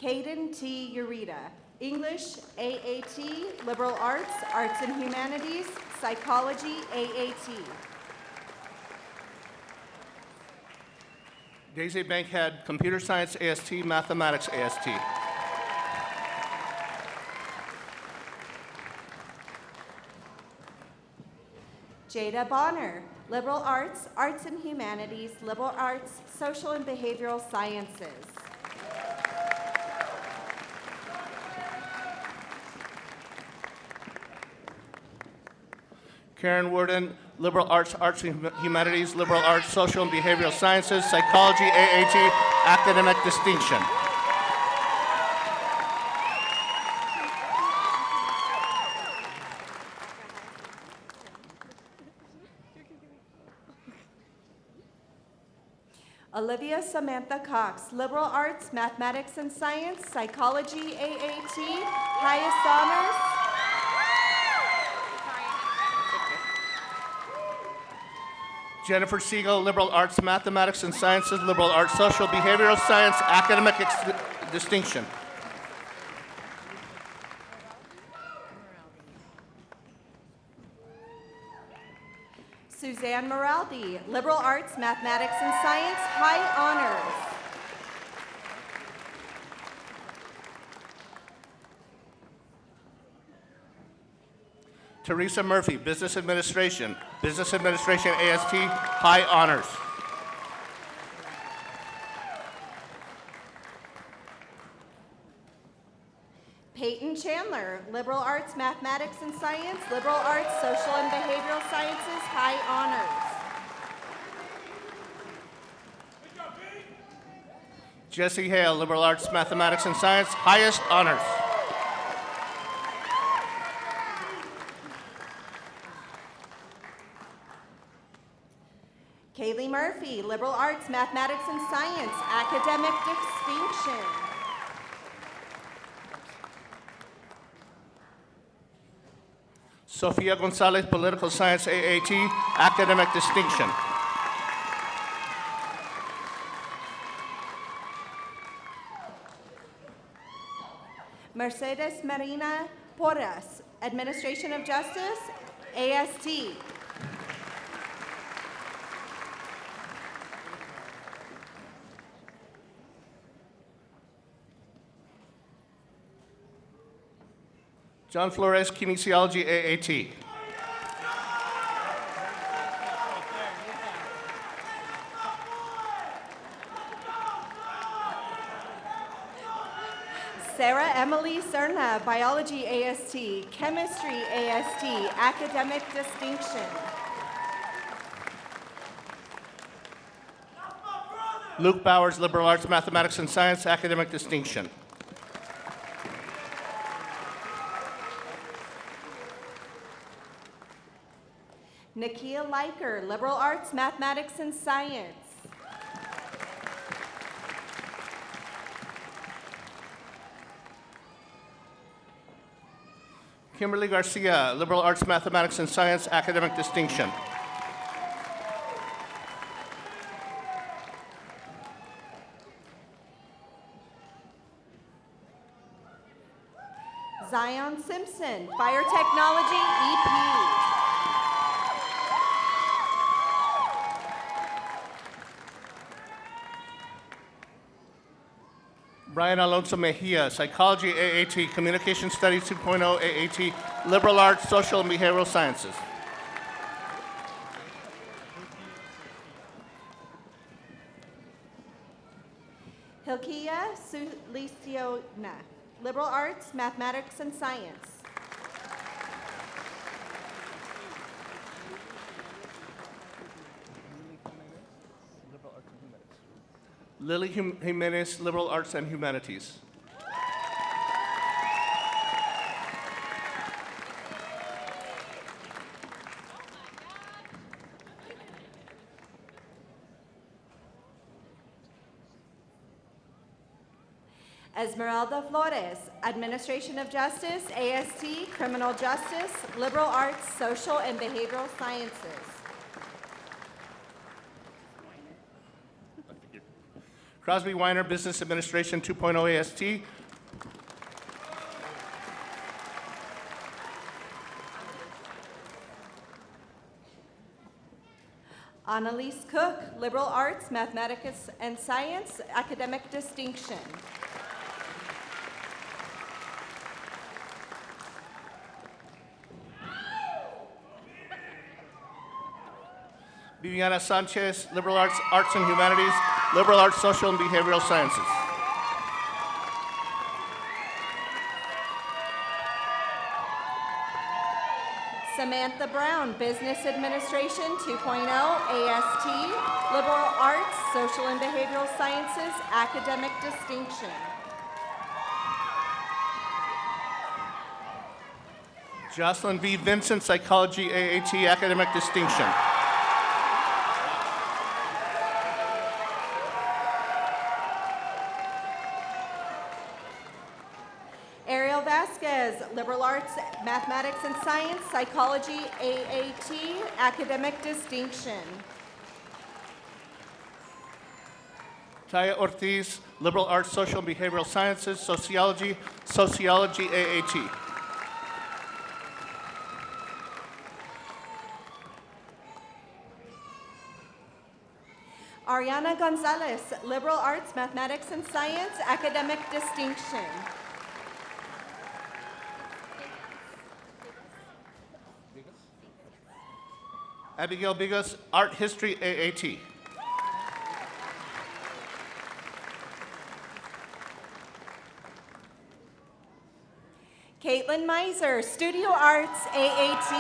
Caden T. Ureta, English, AAT, Liberal Arts, Arts and Humanities, Psychology, AAT. Daisy Bankhead, Computer Science, AST, Mathematics, AST. Jada Bonner, Liberal Arts, Arts and Humanities, Liberal Arts, Social and Behavioral Sciences. Karen Worden, Liberal Arts, Arts and Humanities, Liberal Arts, Social and Behavioral Sciences, Psychology, AAT, Academic Distinction. Olivia Samantha Cox, Liberal Arts, Mathematics and Science, Psychology, AAT, highest honors. Jennifer Siegel, Liberal Arts, Mathematics and Sciences, Liberal Arts, Social Behavioral Science, Academic Distinction. Suzanne Moraldi, Liberal Arts, Mathematics and Science, high honors. Teresa Murphy, Business Administration, AST, high honors. Peyton Chandler, Liberal Arts, Mathematics and Science, Liberal Arts, Social and Behavioral Sciences, high honors. Jesse Hale, Liberal Arts, Mathematics and Science, highest honors. Kaylee Murphy, Liberal Arts, Mathematics and Science, academic distinction. Sofia Gonzalez, Political Science, AAT, academic distinction. Mercedes Marina Porras, Administration of Justice, AST. John Flores, Kinesiology, AAT. Sarah Emily Serna, Biology AST, Chemistry AST, Academic Distinction. Luke Bowers, Liberal Arts, Mathematics, and Science, Academic Distinction. Nakia Liker, Liberal Arts, Mathematics, and Science. Kimberly Garcia, Liberal Arts, Mathematics, and Science, Academic Distinction. Zion Simpson, Fire Technology, EP. Brian Alonso Mejia, Psychology AAT, Communication Studies 2.0 AAT, Liberal Arts, Social and Behavioral Sciences. Hilkia Suliciona, Liberal Arts, Mathematics, and Science. Lily Jimenez, Liberal Arts and Humanities. Esmeralda Flores, Administration of Justice, AST, Criminal Justice, Liberal Arts, Social and Behavioral Sciences. Crosby Weiner, Business Administration 2.0 AST. Annalise Cook, Liberal Arts, Mathematics, and Science, Academic Distinction. Viviana Sanchez, Liberal Arts, Arts and Humanities, Liberal Arts, Social and Behavioral Sciences. Samantha Brown, Business Administration 2.0, AST, Liberal Arts, Social and Behavioral Sciences, Academic Distinction. Jocelyn V. Vincent, Psychology AAT, Academic Distinction. Ariel Vasquez, Liberal Arts, Mathematics and Science, Psychology AAT, Academic Distinction. Taya Ortiz, Liberal Arts, Social and Behavioral Sciences, Sociology, Sociology AAT. Ariana Gonzalez, Liberal Arts, Mathematics and Science, Academic Distinction. Abigail Bigos, Art History AAT. Caitlin Meiser, Studio Arts AAT.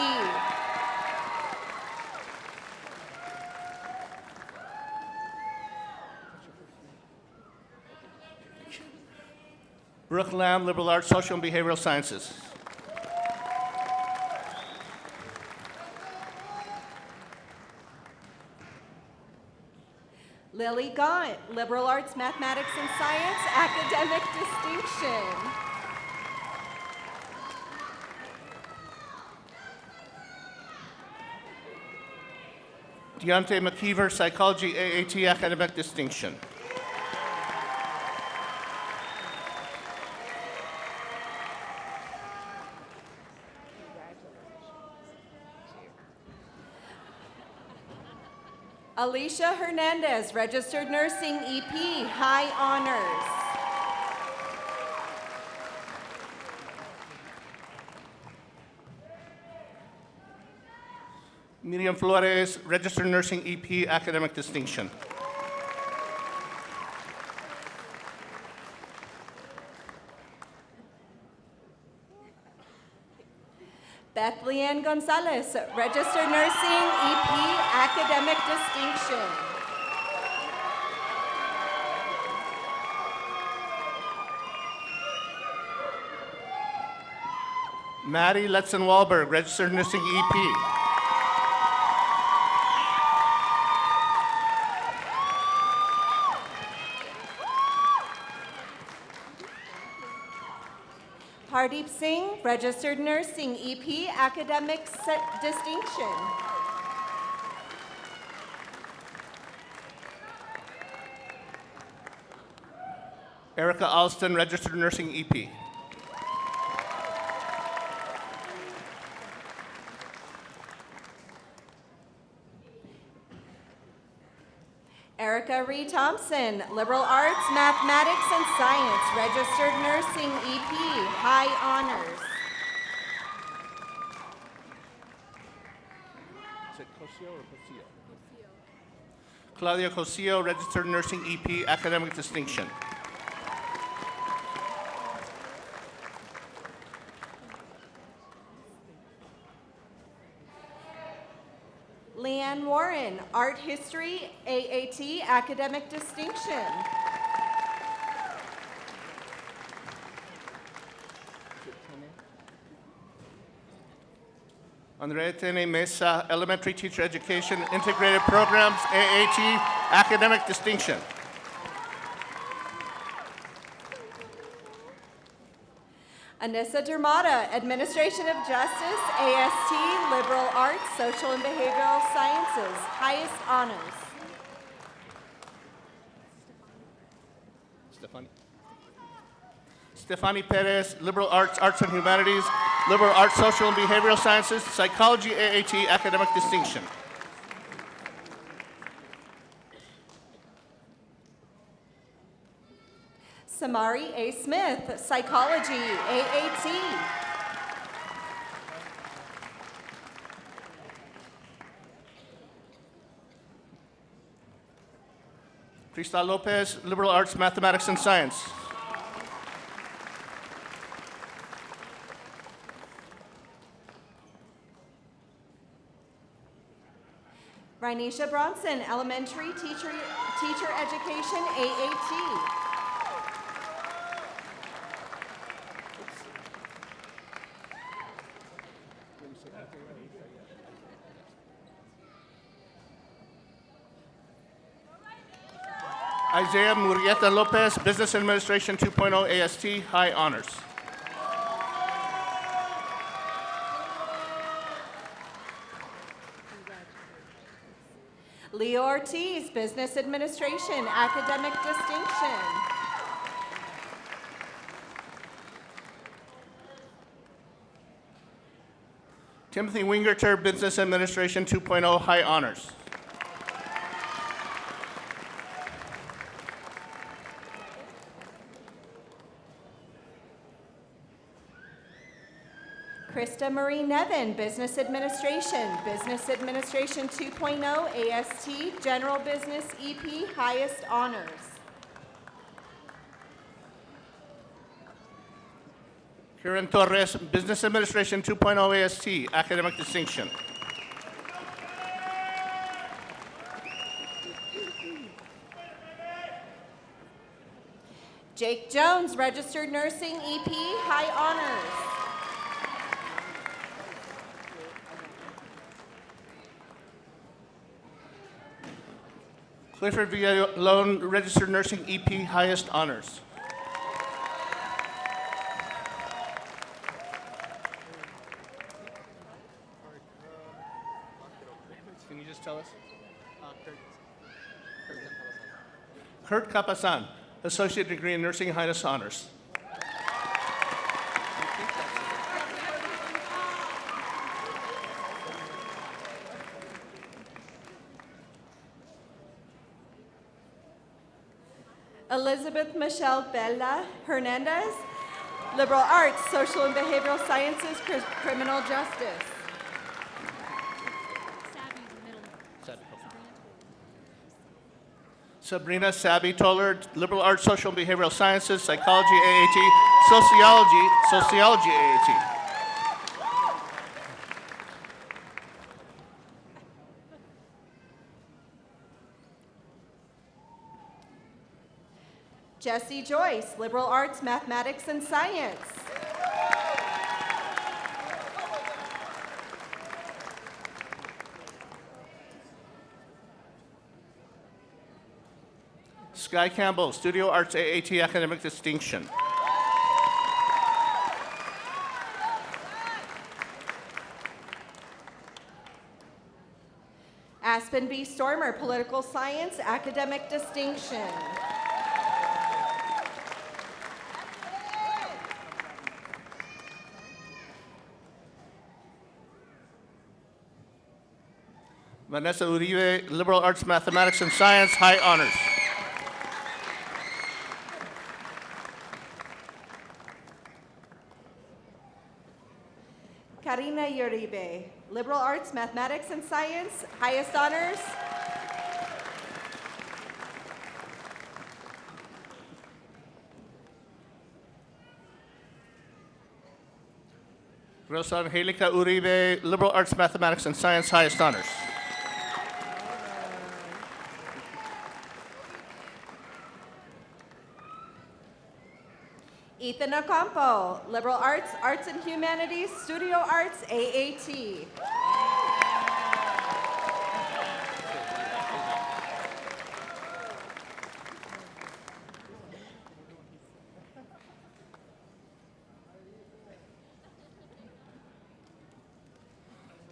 Brooke Lamb, Liberal Arts, Social and Behavioral Sciences. Lily Gaunt, Liberal Arts, Mathematics and Science, Academic Distinction. Deontay McKeever, Psychology AAT, Academic Distinction. Alicia Hernandez, Registered Nursing EP, High Honors. Miriam Flores, Registered Nursing EP, Academic Distinction. Beth Leanne Gonzalez, Registered Nursing, EP, Academic Distinction. Maddie Letzen-Wahlberg, Registered Nursing EP. Hardeep Singh, Registered Nursing, EP, Academic Distinction. Erica Alston, Registered Nursing EP. Erica Ree Thompson, Liberal Arts, Mathematics, and Science, Registered Nursing, EP, High Honors. Is it Cosio or Cosio? Claudia Cosio, Registered Nursing EP, Academic Distinction. Leanne Warren, Art History, AAT, Academic Distinction. Andrea Tene Mesa, Elementary Teacher Education, Integrated Programs, AAT, Academic Distinction. Anissa Dermata, Administration of Justice, AST, Liberal Arts, Social and Behavioral Sciences, highest honors. Stefani Perez, Liberal Arts, Arts and Humanities, Liberal Arts, Social and Behavioral Sciences, Psychology, AAT, Academic Distinction. Samari A. Smith, Psychology, AAT. Cristal Lopez, Liberal Arts, Mathematics and Science. Rainisha Bronson, Elementary Teacher Education, AAT. Isaiah Murrieta Lopez, Business Administration 2.0 AST, High Honors. Leo Ortiz, Business Administration, Academic Distinction. Timothy Wingerter, Business Administration 2.0, High Honors. Krista Marie Nevin, Business Administration 2.0 AST, General Business EP, highest honors. Kieran Torres, Business Administration 2.0 AST, Academic Distinction. Jake Jones, Registered Nursing EP, high honors. Clifford Villalone, Registered Nursing EP, highest honors. Can you just tell us? Kurt Capasan, Associate Degree in Nursing, highest honors. Elizabeth Michelle Bella Hernandez, Liberal Arts, Social and Behavioral Sciences, Criminal Justice. Sabrina Sabi Toller, Liberal Arts, Social and Behavioral Sciences, Psychology, AAT, Sociology, AAT. Jesse Joyce, liberal arts, mathematics, and science. Sky Campbell, Studio Arts AAT Academic Distinction. Aspen B. Stormer, political science, academic distinction. Vanessa Uribe, liberal arts, mathematics, and science, high honors. Karina Uribe, liberal arts, mathematics, and science, highest honors. Rosa Angelica Uribe, liberal arts, mathematics, and science, highest honors. Ethan Ocampo, liberal arts, arts and humanities, studio arts, AAT.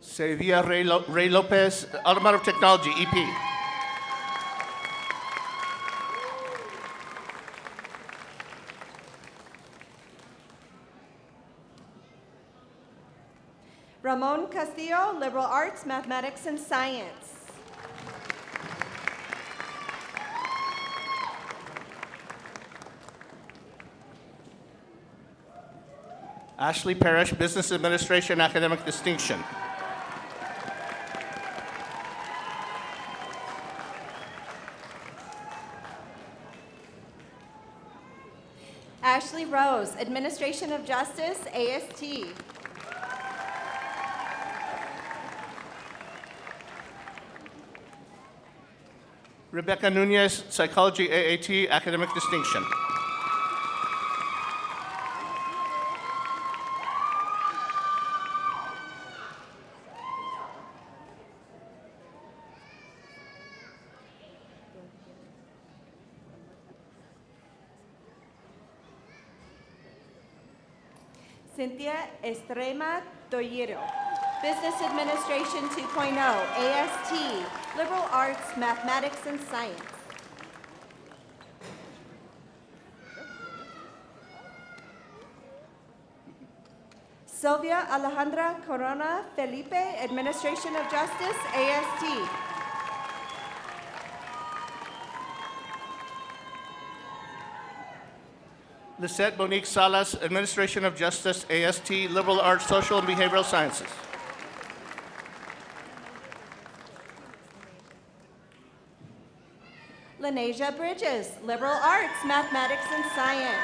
Sevilla Ray Lopez, automotive technology, EP. Ramon Castillo, liberal arts, mathematics, and science. Ashley Parrish, business administration, academic distinction. Ashley Rose, administration of justice, AST. Rebecca Nunez, psychology, AAT, academic distinction. Cynthia Estrema Toyero, business administration 2.0, AST, liberal arts, mathematics, and science. Sylvia Alejandra Corona Felipe, administration of justice, AST. Lisette Monique Salas, administration of justice, AST, liberal arts, social and behavioral sciences. Lenasia Bridges, liberal arts, mathematics, and science.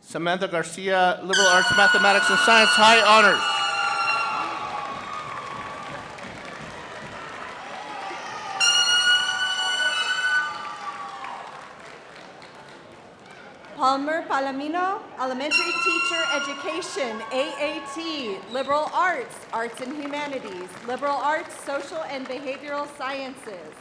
Samantha Garcia, liberal arts, mathematics, and science, high honors. Palmer Palomino, elementary teacher education, AAT, liberal arts, arts and humanities, liberal arts, social and behavioral sciences.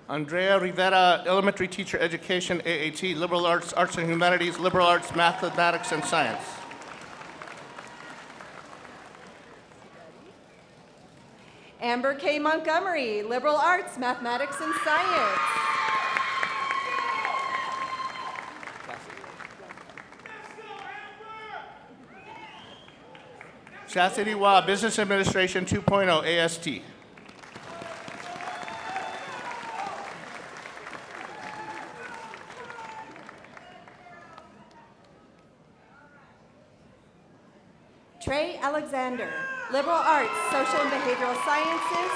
Andrea Rivera, elementary teacher education, AAT, liberal arts, arts and humanities, liberal arts, mathematics, and science. Amber K. Montgomery, liberal arts, mathematics, and science. Chastity Wa, business administration 2.0, AST. Trey Alexander, liberal arts, social and behavioral sciences,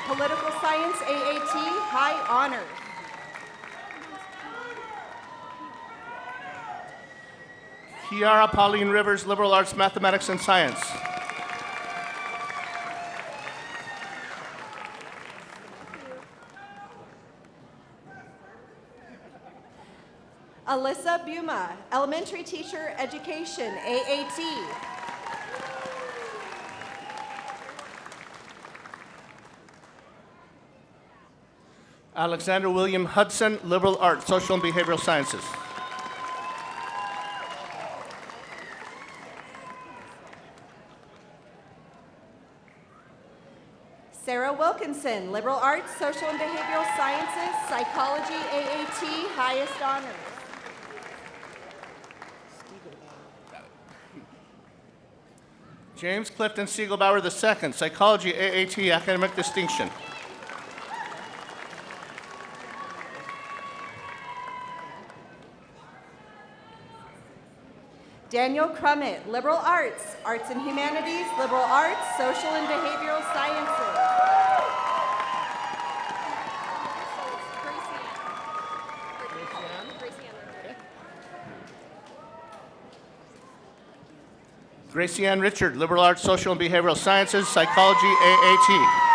political science, AAT, high honors. Kiara Pauline Rivers, liberal arts, mathematics, and science. Alyssa Buma, elementary teacher, education, AAT. Alexander William Hudson, liberal arts, social and behavioral sciences. Sarah Wilkinson, liberal arts, social and behavioral sciences, psychology, AAT, highest honors. James Clifton Siegelbauer II, psychology, AAT, academic distinction. Daniel Crummett, liberal arts, arts and humanities, liberal arts, social and behavioral sciences. Gracie Ann Richard, liberal arts, social and behavioral sciences, psychology, AAT.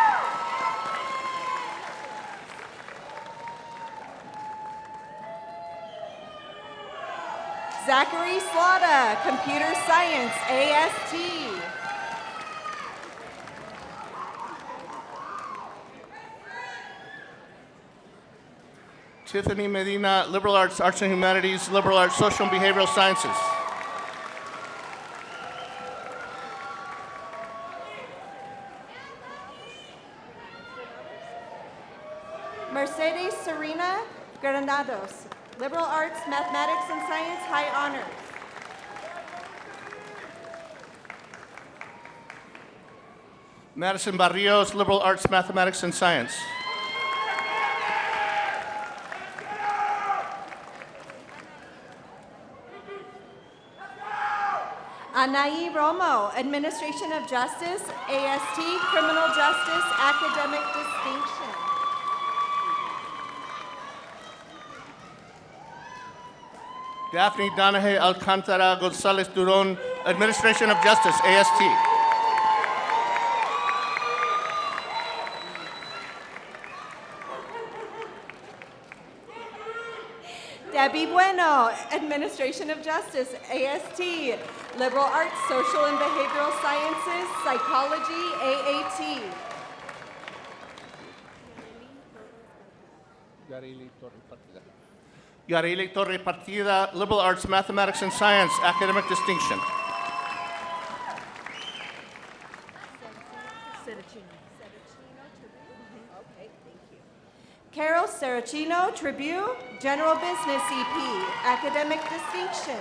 Zachary Slaughter, computer science, AST. Tiffany Medina, liberal arts, arts and humanities, liberal arts, social and behavioral sciences. Mercedes Serena Granados, liberal arts, mathematics and science, high honors. Madison Barrios, liberal arts, mathematics, and science. Anai Romo, administration of justice, AST, criminal justice, academic distinction. Daphne Donahue Alcantara Gonzalez Duron, administration of justice, AST. Debbie Bueno, Administration of Justice, AST, Liberal Arts, Social and Behavioral Sciences, Psychology, AAT. Yareli Torre Partida, liberal arts, mathematics, and science, academic distinction. Carol Saracino, Tribune, General Business EP, Academic Distinction.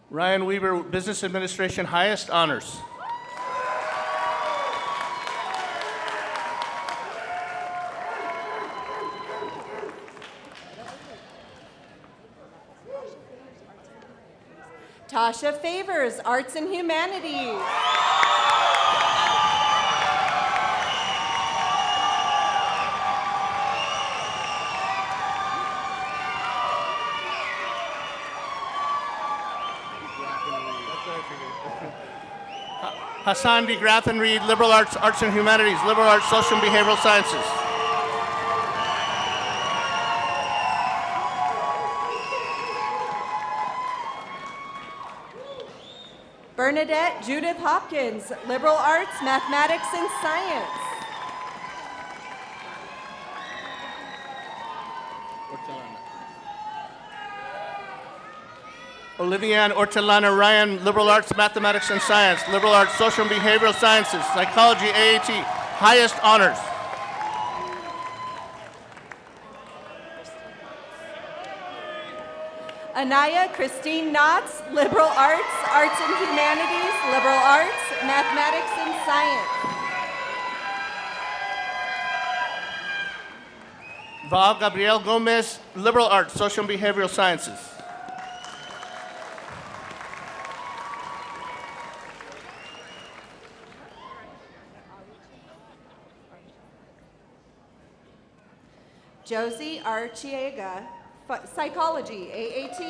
Ryan Weaver, business administration, highest honors. Tasha Favors, Arts and Humanities. Hassan D. Grathan Reed, liberal arts, arts and humanities, liberal arts, social and behavioral sciences. Bernadette Judith Hopkins, Liberal Arts, Mathematics, and Science. Olivianne Ortolana Ryan, liberal arts, mathematics, and science, liberal arts, social and behavioral sciences, psychology, AAT, highest honors. Anaya Christine Knotts, Liberal Arts, Arts and Humanities, Liberal Arts, Mathematics, and Science. Val Gabriel Gomez, liberal arts, social and behavioral sciences. Josie Archiega, Psychology, AAT.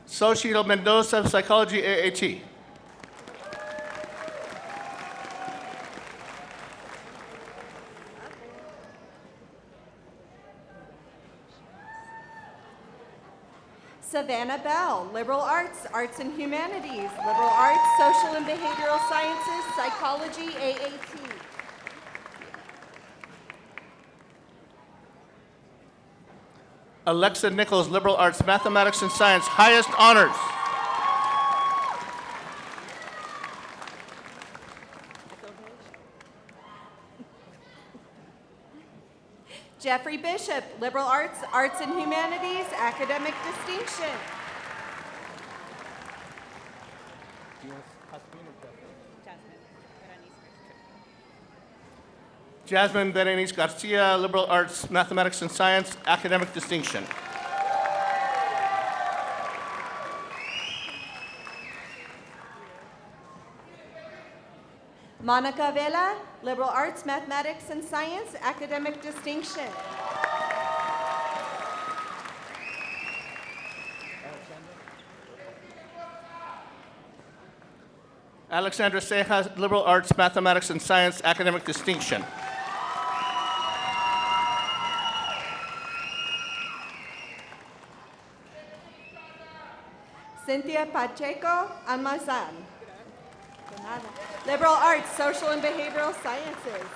Xochitl Mendoza, Psychology, AAT. Savannah Bell, Liberal Arts, Arts and Humanities, Liberal Arts, Social and Behavioral Sciences, Psychology, AAT. Alexa Nichols, Liberal Arts, Mathematics and Science, highest honors. Jeffrey Bishop, Liberal Arts, Arts and Humanities, Academic Distinction. Jasmine Berenice Garcia, Liberal Arts, Mathematics and Science, Academic Distinction. Monica Vela, Liberal Arts, Mathematics and Science, Academic Distinction. Alexandra Cejas, Liberal Arts, Mathematics and Science, Academic Distinction. Cynthia Pacheco Almazan. Liberal Arts, Social and Behavioral Sciences.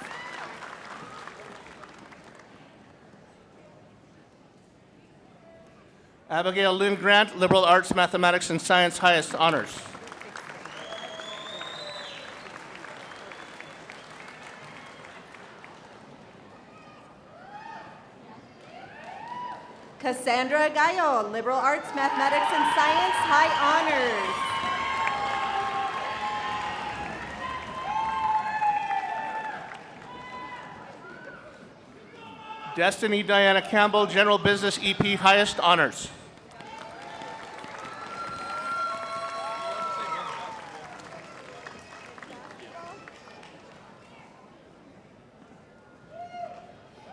Abigail Lynn Grant, Liberal Arts, Mathematics and Science, highest honors. Cassandra Gallo, Liberal Arts, Mathematics and Science, high honors. Destiny Diana Campbell, General Business EP, highest honors.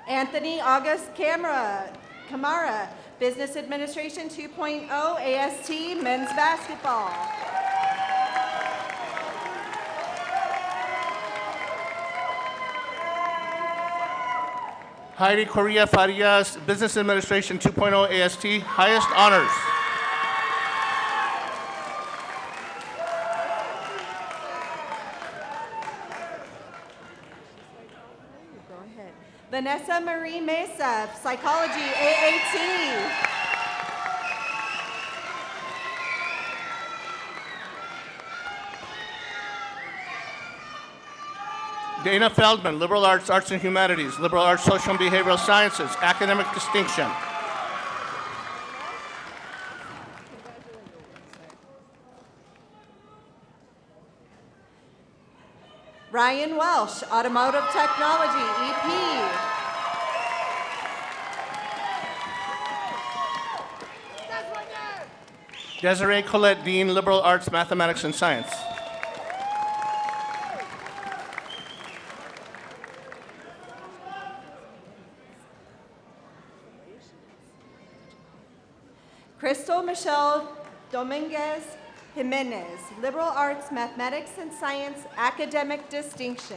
Anthony August Camara, Business Administration 2.0 AST, Men's Basketball. Heidi Correa Farias, Business Administration 2.0 AST, highest honors. Vanessa Marie Mesa, Psychology, AAT. Dana Feldman, Liberal Arts, Arts and Humanities, Liberal Arts, Social and Behavioral Sciences, Academic Distinction. Ryan Welsh, Automotive Technology, EP. Desiree Colette Dean, Liberal Arts, Mathematics and Science. Crystal Michelle Dominguez Jimenez, Liberal Arts, Mathematics and Science, Academic Distinction.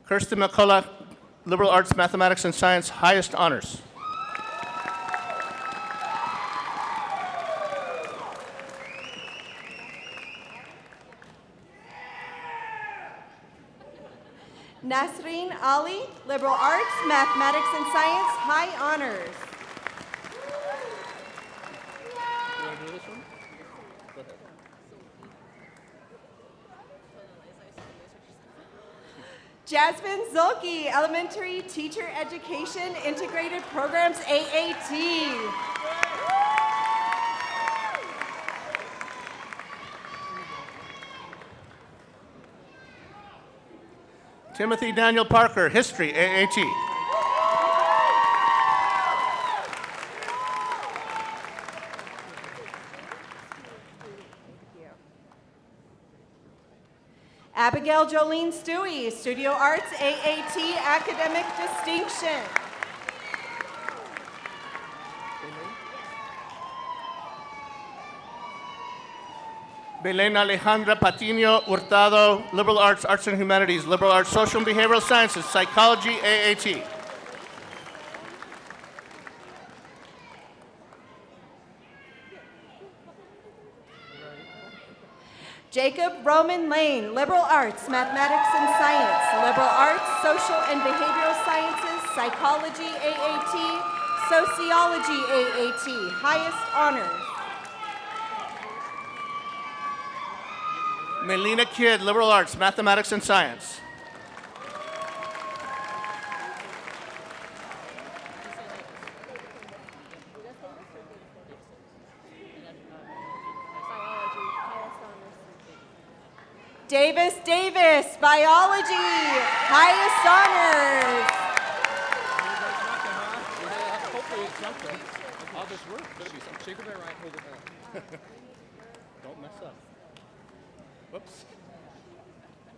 Kirsten McCullough, Liberal Arts, Mathematics and Science, highest honors. Nasreen Ali, Liberal Arts, Mathematics and Science, high honors. Jasmine Zulke, Elementary Teacher Education Integrated Programs, AAT. Timothy Daniel Parker, History, AAT. Abigail Jolene Stewie, Studio Arts, AAT, Academic Distinction. Belén Alejandra Patiño Hurtado, Liberal Arts, Arts and Humanities, Liberal Arts, Social and Behavioral Sciences, Psychology, AAT. Jacob Roman Lane, Liberal Arts, Mathematics and Science, Liberal Arts, Social and Behavioral Sciences, Psychology, AAT, Sociology, AAT, highest honors. Melina Kidd, Liberal Arts, Mathematics and Science. Davis Davis, Biology, highest honors. Hopefully it's something. All this work. Better be something. Shake it right, hold it back. Don't mess up. Whoops.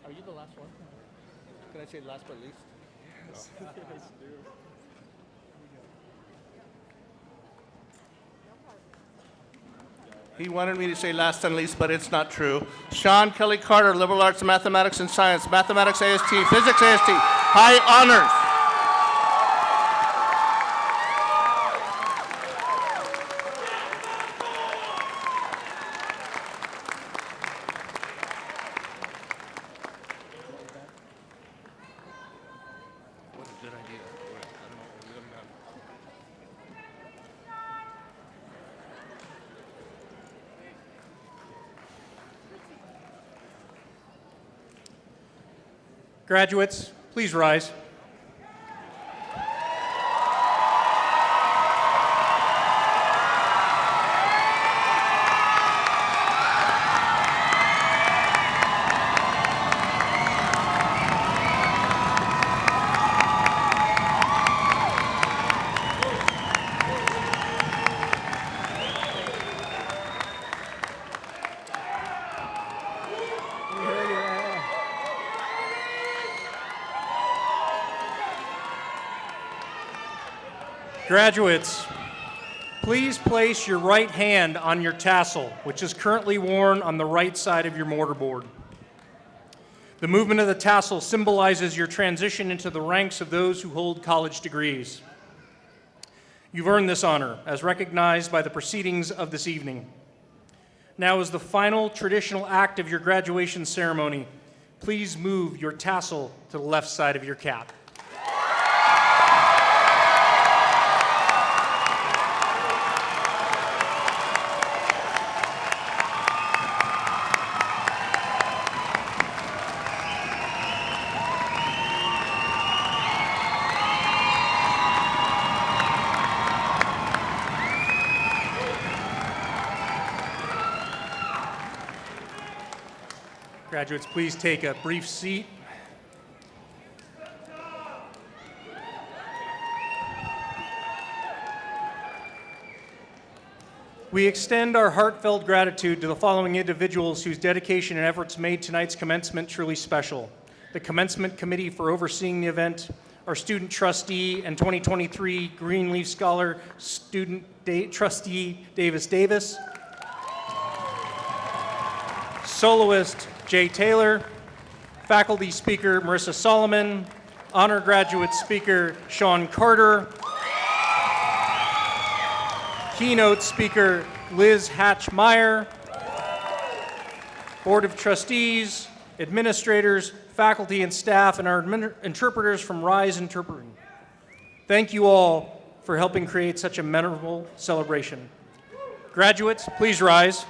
Are you the last one? Can I say last but least? Yes. Yes, do. He wanted me to say last and least, but it's not true. Sean Kelly Carter, Liberal Arts, Mathematics and Science, Mathematics AST, Physics AST, high honors. What a good idea. I don't know. We don't know. Graduates, please rise. Graduates, please place your right hand on your tassel, which is currently worn on the right side of your mortarboard. The movement of the tassel symbolizes your transition into the ranks of those who hold college degrees. You've earned this honor, as recognized by the proceedings of this evening. Now, as the final traditional act of your graduation ceremony, please move your tassel to the left side of your cap. Graduates, please take a brief seat. We extend our heartfelt gratitude to the following individuals whose dedication and efforts made tonight's commencement truly special. The Commencement Committee for overseeing the event, our student trustee and 2023 Greenleaf Scholar student trustee Davis Davis, soloist Jay Taylor, faculty speaker Marissa Solomon, honor graduate speaker Sean Carter, keynote speaker Liz Hatch-Meyer, Board of Trustees, administrators, faculty and staff, and our interpreters from Rise Interpreting. Thank you all for helping create such a memorable celebration. Graduates, please rise.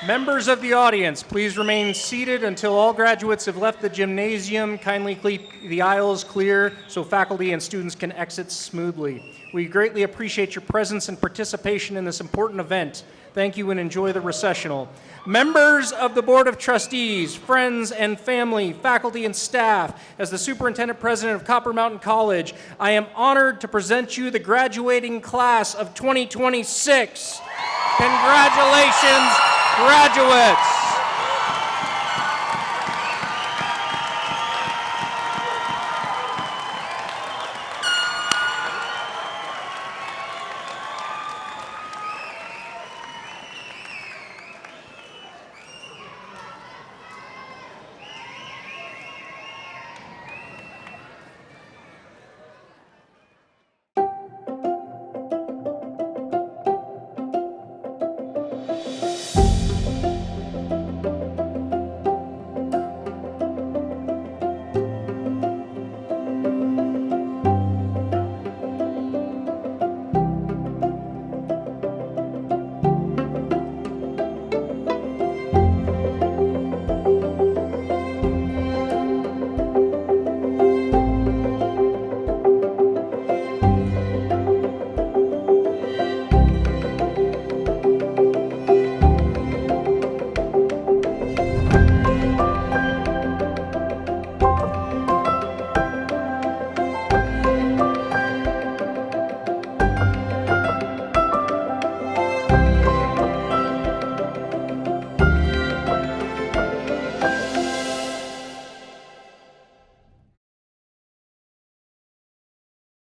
Members of the audience, please remain seated until all graduates have left the gymnasium. Kindly keep the aisles clear so faculty and students can exit smoothly. We greatly appreciate your presence and participation in this important event. Thank you and enjoy the recessional. Members of the Board of Trustees, friends and family, faculty and staff, as the Superintendent President of Copper Mountain College, I am honored to present you the graduating class of 2026. Congratulations, graduates!